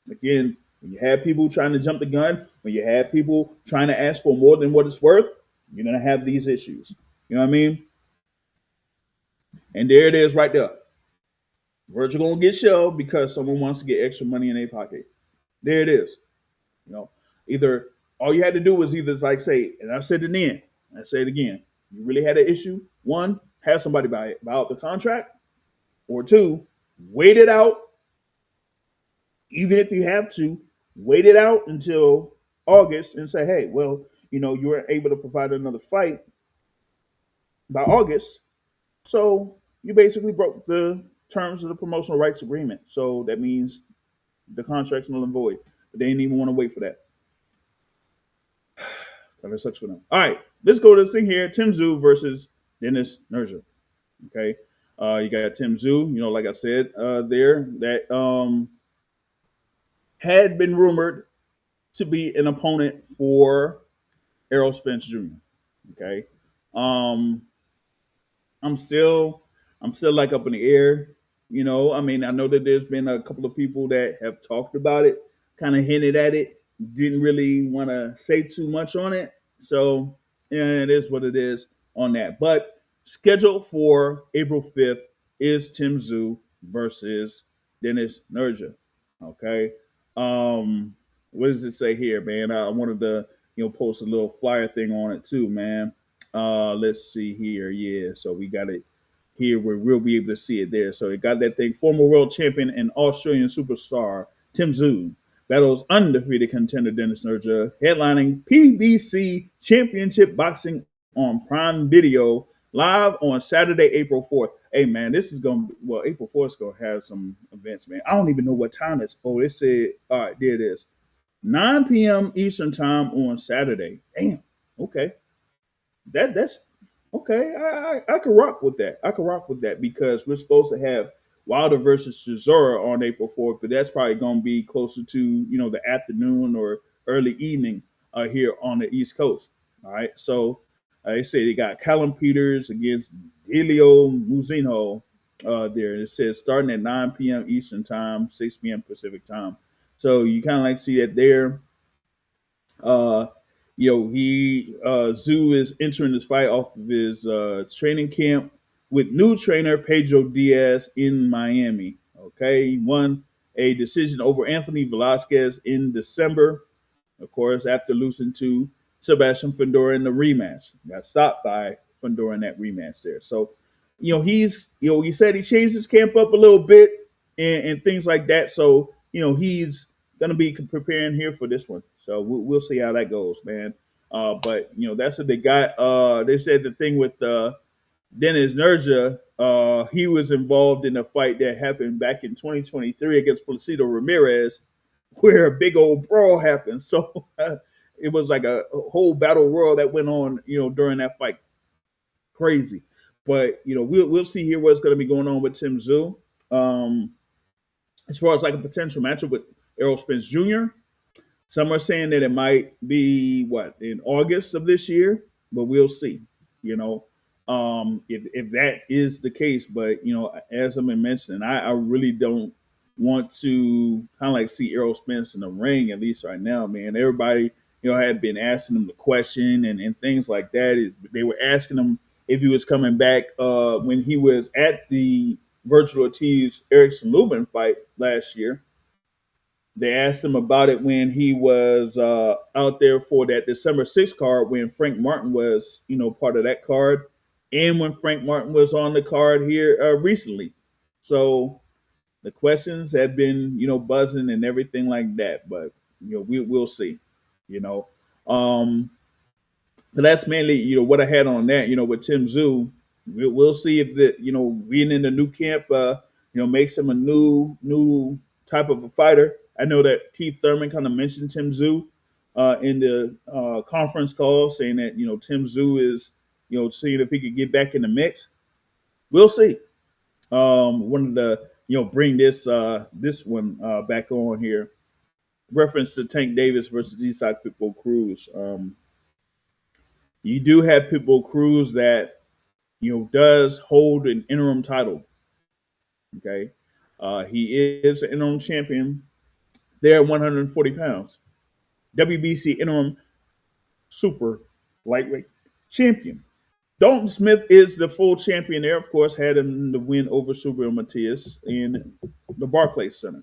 Speaker 2: again, when you have people trying to jump the gun, when you have people trying to ask for more than what it's worth, you're gonna have these issues. You know what I mean? And there it is, right there. Virgil gonna get shelved because someone wants to get extra money in their pocket. There it is. Either all you had to do was either like say, and I said it then, I say it again. You really had an issue. One, have somebody buy out the contract, or two, wait it out. Even if you have to, wait it out until August and say, hey, well, you were able to provide another fight by August, so you basically broke the terms of the promotional rights agreement. So that means the contract's null and void. But they didn't even want to wait for that. Kind of sucks for them. All right, let's go to this thing here. Tim Tsyzu versus Dennis Nerja. Okay. You got Tim Tsyzu, like I said there, that had been rumored to be an opponent for Errol Spence Jr. Okay. I'm still like up in the air. I mean, I know that there's been a couple of people that have talked about it, kind of hinted at it, didn't really want to say too much on it. So yeah, it is what it is on that. But scheduled for April 5th is Tim Tsyzu versus Dennis Nerja. Okay. What does it say here, man? I wanted to, post a little flyer thing on it too, man. Let's see here. Yeah, so we got it here where we'll be able to see it there. So it got that thing. Former world champion and Australian superstar Tim Tsyzu battles undefeated contender Dennis Nerja, headlining PBC Championship Boxing on Prime Video live on Saturday, April 4th. Hey, man, this is going to, well, April 4th is going to have some events, man. I don't even know what time it's. Oh, it said, all right, there it is. 9 p.m. Eastern time on Saturday. Damn. Okay. That's okay. I could rock with that. I could rock with that because we're supposed to have Wilder versus Chisora on April 4th, but that's probably going to be closer to the afternoon or early evening here on the East Coast. All right, so they say they got Callum Peters against Delio Muzino there. It says starting at 9 p.m. Eastern time, 6 p.m. Pacific time. So you kind of like see that there. Tsyzu is entering this fight off of his training camp with new trainer Pedro Diaz in Miami. Okay, he won a decision over Anthony Velasquez in December, of course, after losing to Sebastian Fundora in the rematch. Got stopped by Fundora in that rematch there. So, he said he changed his camp up a little bit and things like that. So, he's going to be preparing here for this one. So we'll see how that goes, man. But that's what they got. They said the thing with Dennis Nerja, he was involved in a fight that happened back in 2023 against Placido Ramirez, where a big old brawl happened. So it was like a whole battle royal that went on, during that fight. Crazy. But we'll see here what's going to be going on with Tim Tsyzu. As far as like a potential matchup with Errol Spence Jr., some are saying that it might be what in August of this year, but we'll see. You know, if that is the case. But as I've been mentioning, I really don't want to kind of like see Errol Spence in the ring at least right now, man. Everybody had been asking him the question and things like that. They were asking him if he was coming back when he was at the Virgil Ortiz Erickson Lubin fight last year. They asked him about it when he was out there for that December 6th card when Frank Martin was, part of that card, and when Frank Martin was on the card here recently. So the questions have been, buzzing and everything like that. But we'll see. You know, um, but that's mainly what I had on that. With Tim Tsyzu, we'll see if the being in the new camp makes him a new type of a fighter. I know that Keith Thurman kind of mentioned Tim Tsyzu in the conference call, saying that Tim Tsyzu is seeing if he could get back in the mix. We'll see. Wanted to bring this one back on here. Reference to Tank Davis versus Isaac Pitbull Cruz. You do have Pitbull Cruz that does hold an interim title. Okay, he is an interim champion. There at 140 pounds. WBC interim super lightweight champion. Dalton Smith is the full champion there. Of course, had him the win over Subriel Matias in the Barclays Center.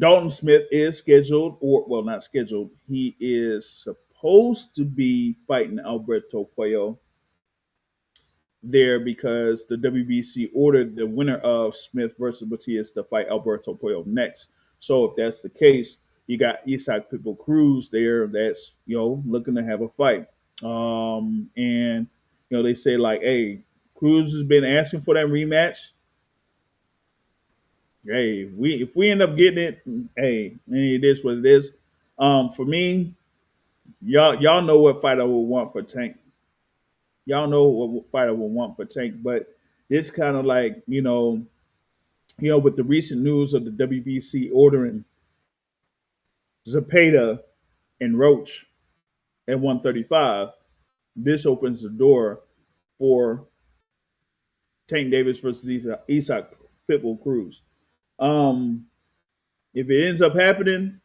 Speaker 2: Dalton Smith is scheduled, or well, not scheduled. He is supposed to be fighting Alberto Puello there because the WBC ordered the winner of Smith versus Matias to fight Alberto Puello next. So if that's the case, you got Isaac Pitbull Cruz there that's looking to have a fight. And they say like, hey, Cruz has been asking for that rematch. Hey, if we end up getting it, hey, it is what it is. For me, y'all know what fight I would want for Tank. Y'all know what fight I would want for Tank, but it's kind of like with the recent news of the WBC ordering Zepeda and Roach at 135, this opens the door for Tank Davis versus Isaac Pitbull Cruz. If it ends up happening,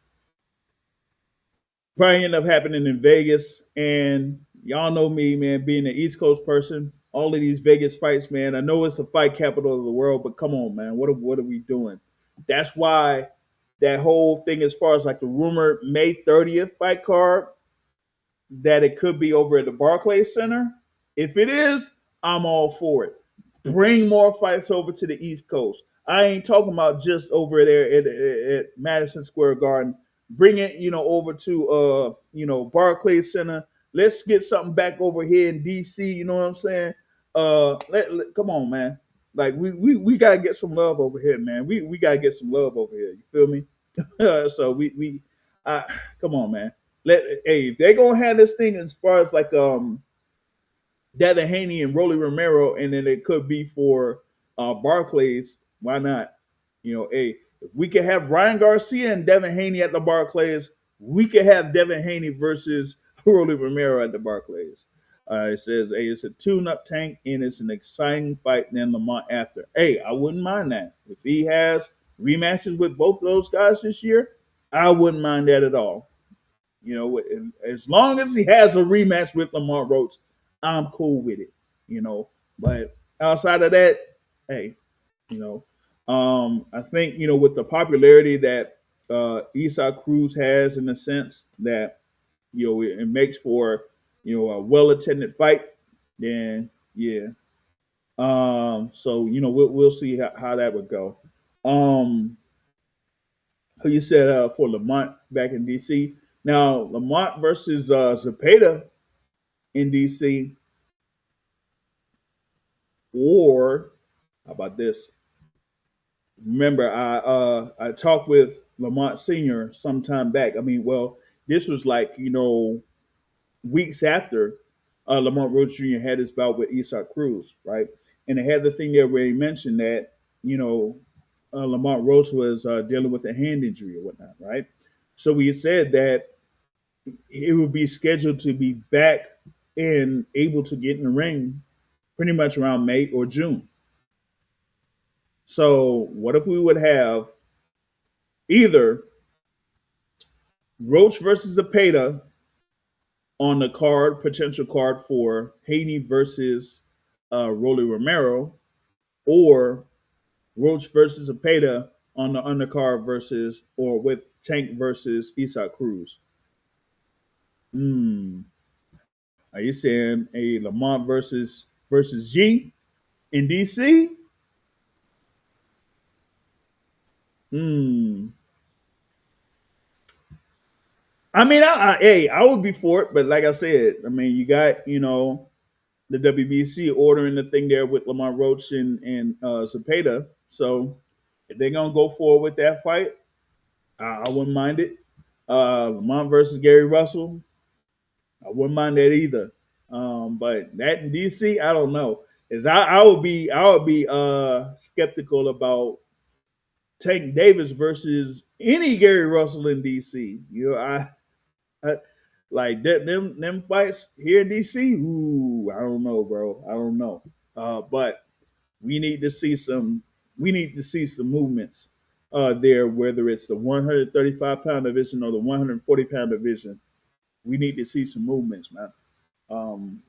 Speaker 2: probably end up happening in Vegas. And y'all know me, man, being an East Coast person, all of these Vegas fights, man. I know it's the fight capital of the world, but come on, man, what are we doing? That's why that whole thing, as far as like the rumored May 30th fight card, that it could be over at the Barclays Center. If it is, I'm all for it. Bring more fights over to the East Coast. I ain't talking about just over there at Madison Square Garden. Bring it, over to Barclays Center. Let's get something back over here in DC. You know what I'm saying? Come on, man. Like we gotta get some love over here, man. We gotta get some love over here. You feel me? So come on, man. Hey, if they're gonna have this thing as far as like Devin Haney and Rolly Romero, and then it could be for Barclays. Why not? Hey, if we could have Ryan Garcia and Devin Haney at the Barclays, we could have Devin Haney versus Rolly Romero at the Barclays. It says, hey, it's a tune-up Tank, and it's an exciting fight then Lamont after. Hey, I wouldn't mind that. If he has rematches with both of those guys this year, I wouldn't mind that at all. As long as he has a rematch with Lamar Roach, I'm cool with it. But outside of that, hey, I think with the popularity that Isaac Cruz has, in the sense that it makes for a well-attended fight, then yeah. So we'll see how that would go. You said for Lamont back in DC. Now Lamont versus Zepeda in DC, or how about this? Remember, I talked with Lamont Senior some time back. I mean, well, this was like weeks after Lamont Roach Jr. had his bout with Isaac Cruz, right? And they had the thing there where he mentioned that Lamont Roach was dealing with a hand injury or whatnot, right? So we said that he would be scheduled to be back and able to get in the ring pretty much around May or June. So what if we would have either Roach versus Opeta on the card, potential card for Haney versus Rolly Romero, or Roach versus Opeta on the undercard versus or with Tank versus Isaac Cruz. Hmm. Are you saying a Lamont versus G in DC? Hmm. I mean, hey, I would be for it, but like I said, I mean, you got the WBC ordering the thing there with Lamont Roach and Zepeda. So if they're gonna go forward with that fight, I wouldn't mind it. Lamont versus Gary Russell, I wouldn't mind that either. But that in DC, I don't know. Is I would be skeptical about Tank Davis versus any Gary Russell in DC. I like them fights here in DC. Ooh, I don't know, bro. I don't know. But we need to see some. We need to see some movements there, whether it's the 135-pound division or the 140-pound division. We need to see some movements, man. Um,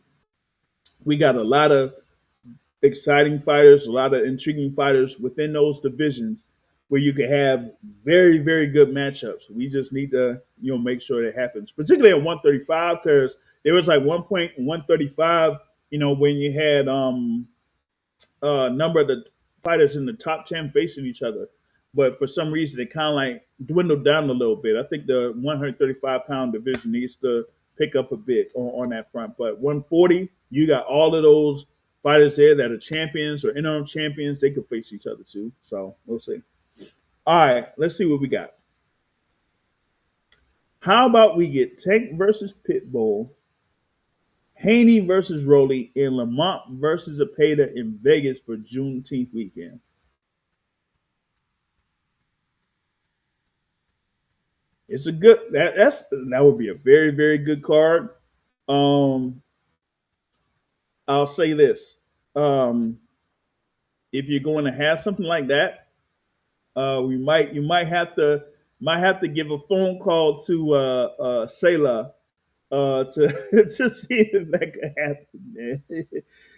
Speaker 2: we got a lot of exciting fighters, a lot of intriguing fighters within those divisions where you can have very, very good matchups. We just need to, make sure that happens, particularly at 135, because there was like one point in 135, when you had a number of the fighters in the top 10 facing each other. But for some reason, it kind of like dwindled down a little bit. I think the 135-pound division needs to pick up a bit on that front. But 140, you got all of those fighters there that are champions or interim champions. They could face each other too. So we'll see. All right, let's see what we got. How about we get Tank versus Pitbull, Haney versus Rolly, and Lamont versus Opeta in Vegas for Juneteenth weekend? It's a good that would be a very, very good card. Um, I'll say this: um, if you're going to have something like that, we might you might have to give a phone call to Selah to to see if that could happen. Man.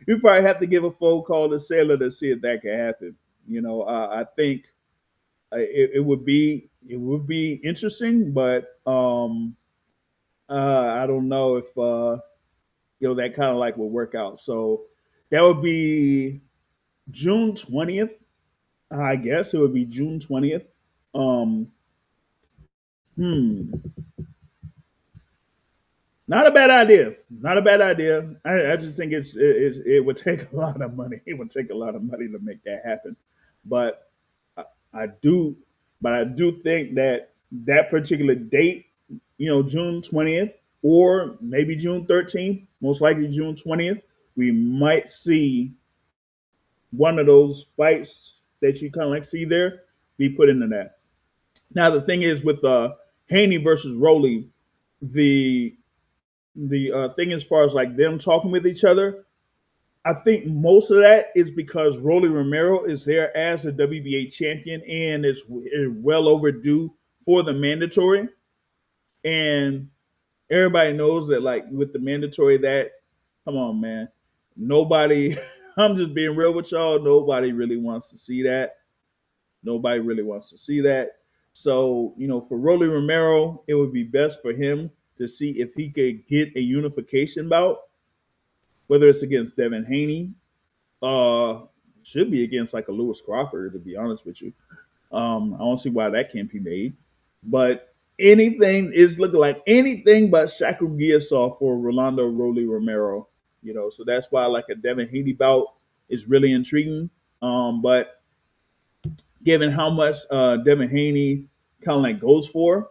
Speaker 2: You probably have to give a phone call to Selah to see if that could happen. I think it would be interesting, but I don't know if that kind of like would work out. So that would be June 20th. I guess it would be June 20th. Um, hmm, not a bad idea. Not a bad idea. I just think it would take a lot of money. It would take a lot of money to make that happen. But I, I do, but I do think that that particular date, June 20th or maybe June 13th, most likely June 20th, we might see one of those fights that you kind of like see there be put into that. Now the thing is with Haney versus Roley, the thing as far as like them talking with each other, I think most of that is because Rolly Romero is there as a WBA champion and is well overdue for the mandatory. And everybody knows that, like with the mandatory, that come on, man, nobody. I'm just being real with y'all. Nobody really wants to see that. Nobody really wants to see that. So, for Rolly Romero, it would be best for him to see if he could get a unification bout, whether it's against Devin Haney, uh, should be against like a Lewis Crawford, to be honest with you. I don't see why that can't be made. But anything is looking like anything but Shakur Giasaw for Rolando Rolly Romero. So that's why like a Devin Haney bout is really intriguing. But given how much Devin Haney kind of like goes for,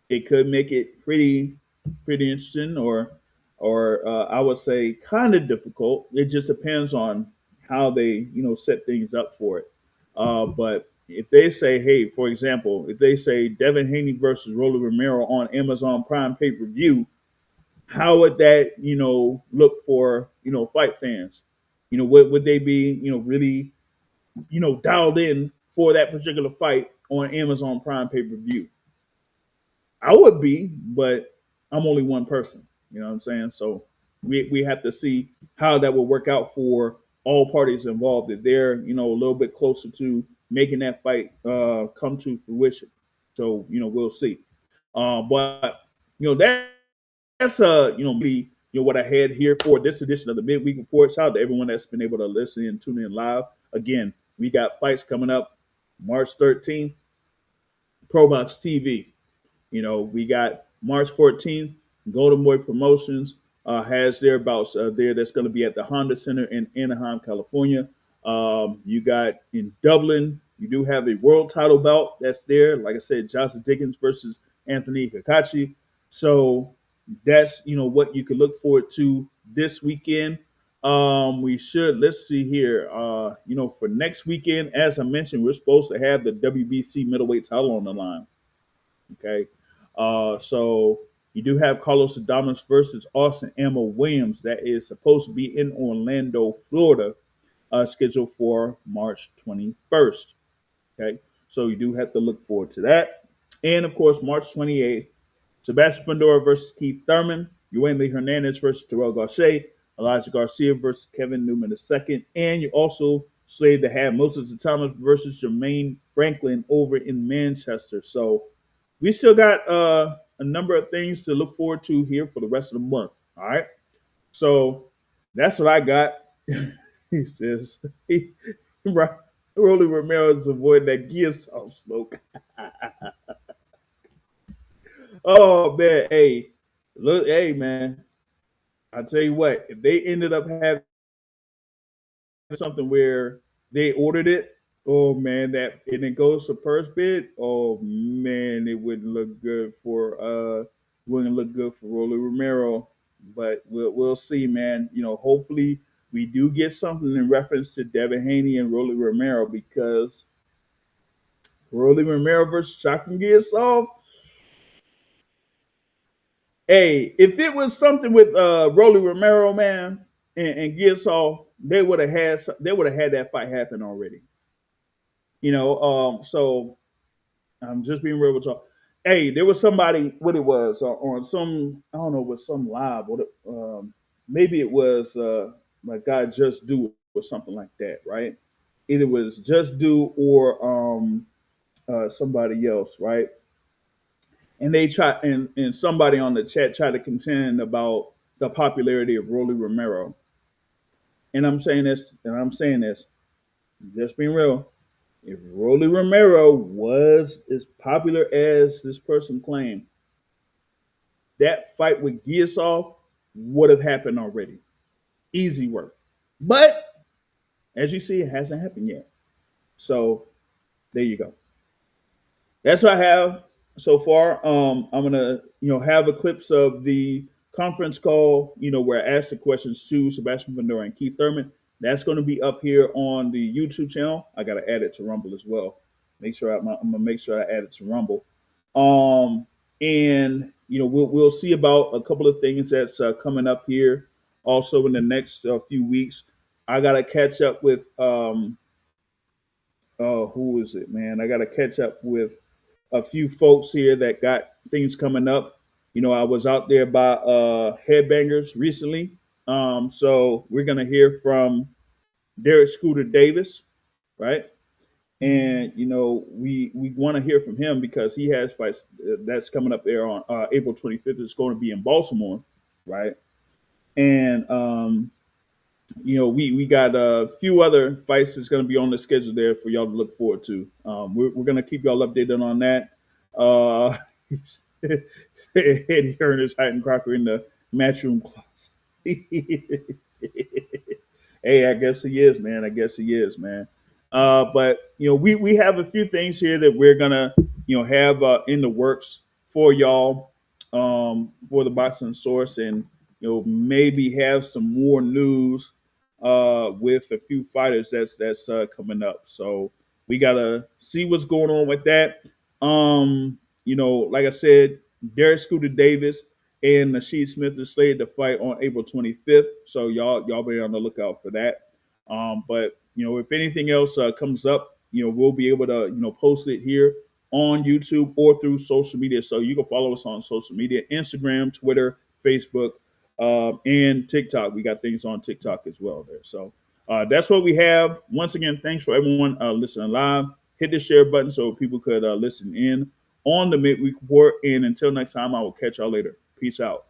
Speaker 2: it could make it pretty interesting, or I would say kind of difficult. It just depends on how they set things up for it. But if they say, hey, for example, if they say Devin Haney versus Rolly Romero on Amazon Prime pay-per-view, how would that, look for, fight fans? Would they be, really, dialed in for that particular fight on Amazon Prime pay-per-view? I would be, but I'm only one person. You know what I'm saying? So we have to see how that will work out for all parties involved. If they're a little bit closer to making that fight come to fruition. So we'll see. But that's really what I had here for this edition of the Midweek Report. Shout out to everyone that's been able to listen and tune in live. Again, we got fights coming up March 13th, ProBox TV. We got March 14th, Golden Boy Promotions has their bouts there that's going to be at the Honda Center in Anaheim, California. You got in Dublin, you do have a world title bout that's there. Like I said, Johnson Dickens versus Anthony Kakachi. So that's what you could look forward to this weekend. Let's see here. For next weekend, as I mentioned, we're supposed to have the WBC middleweight title on the line. Okay. So you do have Carlos Adames versus Austin Emma Williams. That is supposed to be in Orlando, Florida, scheduled for March 21st. Okay. So you do have to look forward to that. And of course, March 28th, Sebastian Fundora versus Keith Thurman, Yuenli Hernandez versus Terrell Gausha, Elijah Garcia versus Kevin Newman II. And you also slated to have Moses Thomas versus Jermaine Franklin over in Manchester. So we still got a number of things to look forward to here for the rest of the month. All right. So that's what I got. He says, Rolly Romero is avoiding that gear salt smoke. Oh, man. Hey, look, hey, man. I tell you what, if they ended up having something where they ordered it, oh man, that and it goes to first bid, oh man, it wouldn't look good for Rolly Romero. But we'll see, man. Hopefully we do get something in reference to Devin Haney and Rolly Romero, because Rolly Romero versus Shotgun Soft. Hey, if it was something with Rolly Romero, man, and Gilsoft, they would have had that fight happen already. So I'm just being real with y'all. Hey, there was somebody, what it was on some, I don't know, with some live. Maybe it was my guy Just Do or something like that, right? Either it was Just Do or somebody else, right? And they try and somebody on the chat tried to contend about the popularity of Rolly Romero. And I'm saying this, just being real. If Rolly Romero was as popular as this person claimed, that fight with Giasov would have happened already. Easy work. But as you see, it hasn't happened yet. So there you go. That's what I have so far. I'm gonna, have a clips of the conference call, where I asked the questions to Sebastian Fundora and Keith Thurman. That's going to be up here on the YouTube channel. I got to add it to Rumble as well. I'm gonna make sure I add it to Rumble. And we'll see about a couple of things that's coming up here. Also in the next few weeks, I got to catch up with who is it, man? I got to catch up with a few folks here that got things coming up. I was out there by Headbangers recently. So we're going to hear from Derek Scooter Davis, right? And, we want to hear from him because he has fights that's coming up there on April 25th. It's going to be in Baltimore, right? And, we got a few other fights that's going to be on the schedule there for y'all to look forward to. We're going to keep y'all updated on that. Eddie Hearn is hiding Crocker in the matchroom closet. Hey, I guess he is, man. But we have a few things here that we're gonna have in the works for y'all for the Boxing Source, and maybe have some more news with a few fighters that's coming up. So We gotta see what's going on with that. Like I said, Derek Scooter Davis and Nasheed Smith is slated to fight on April 25th. So y'all be on the lookout for that. But if anything else comes up, we'll be able to post it here on YouTube or through social media. So you can follow us on social media: Instagram, Twitter, Facebook, and TikTok. We got things on TikTok as well there. So that's what we have. Once again, thanks for everyone listening live. Hit the share button so people could listen in on the Midweek Report. And until next time, I will catch y'all later. Peace out.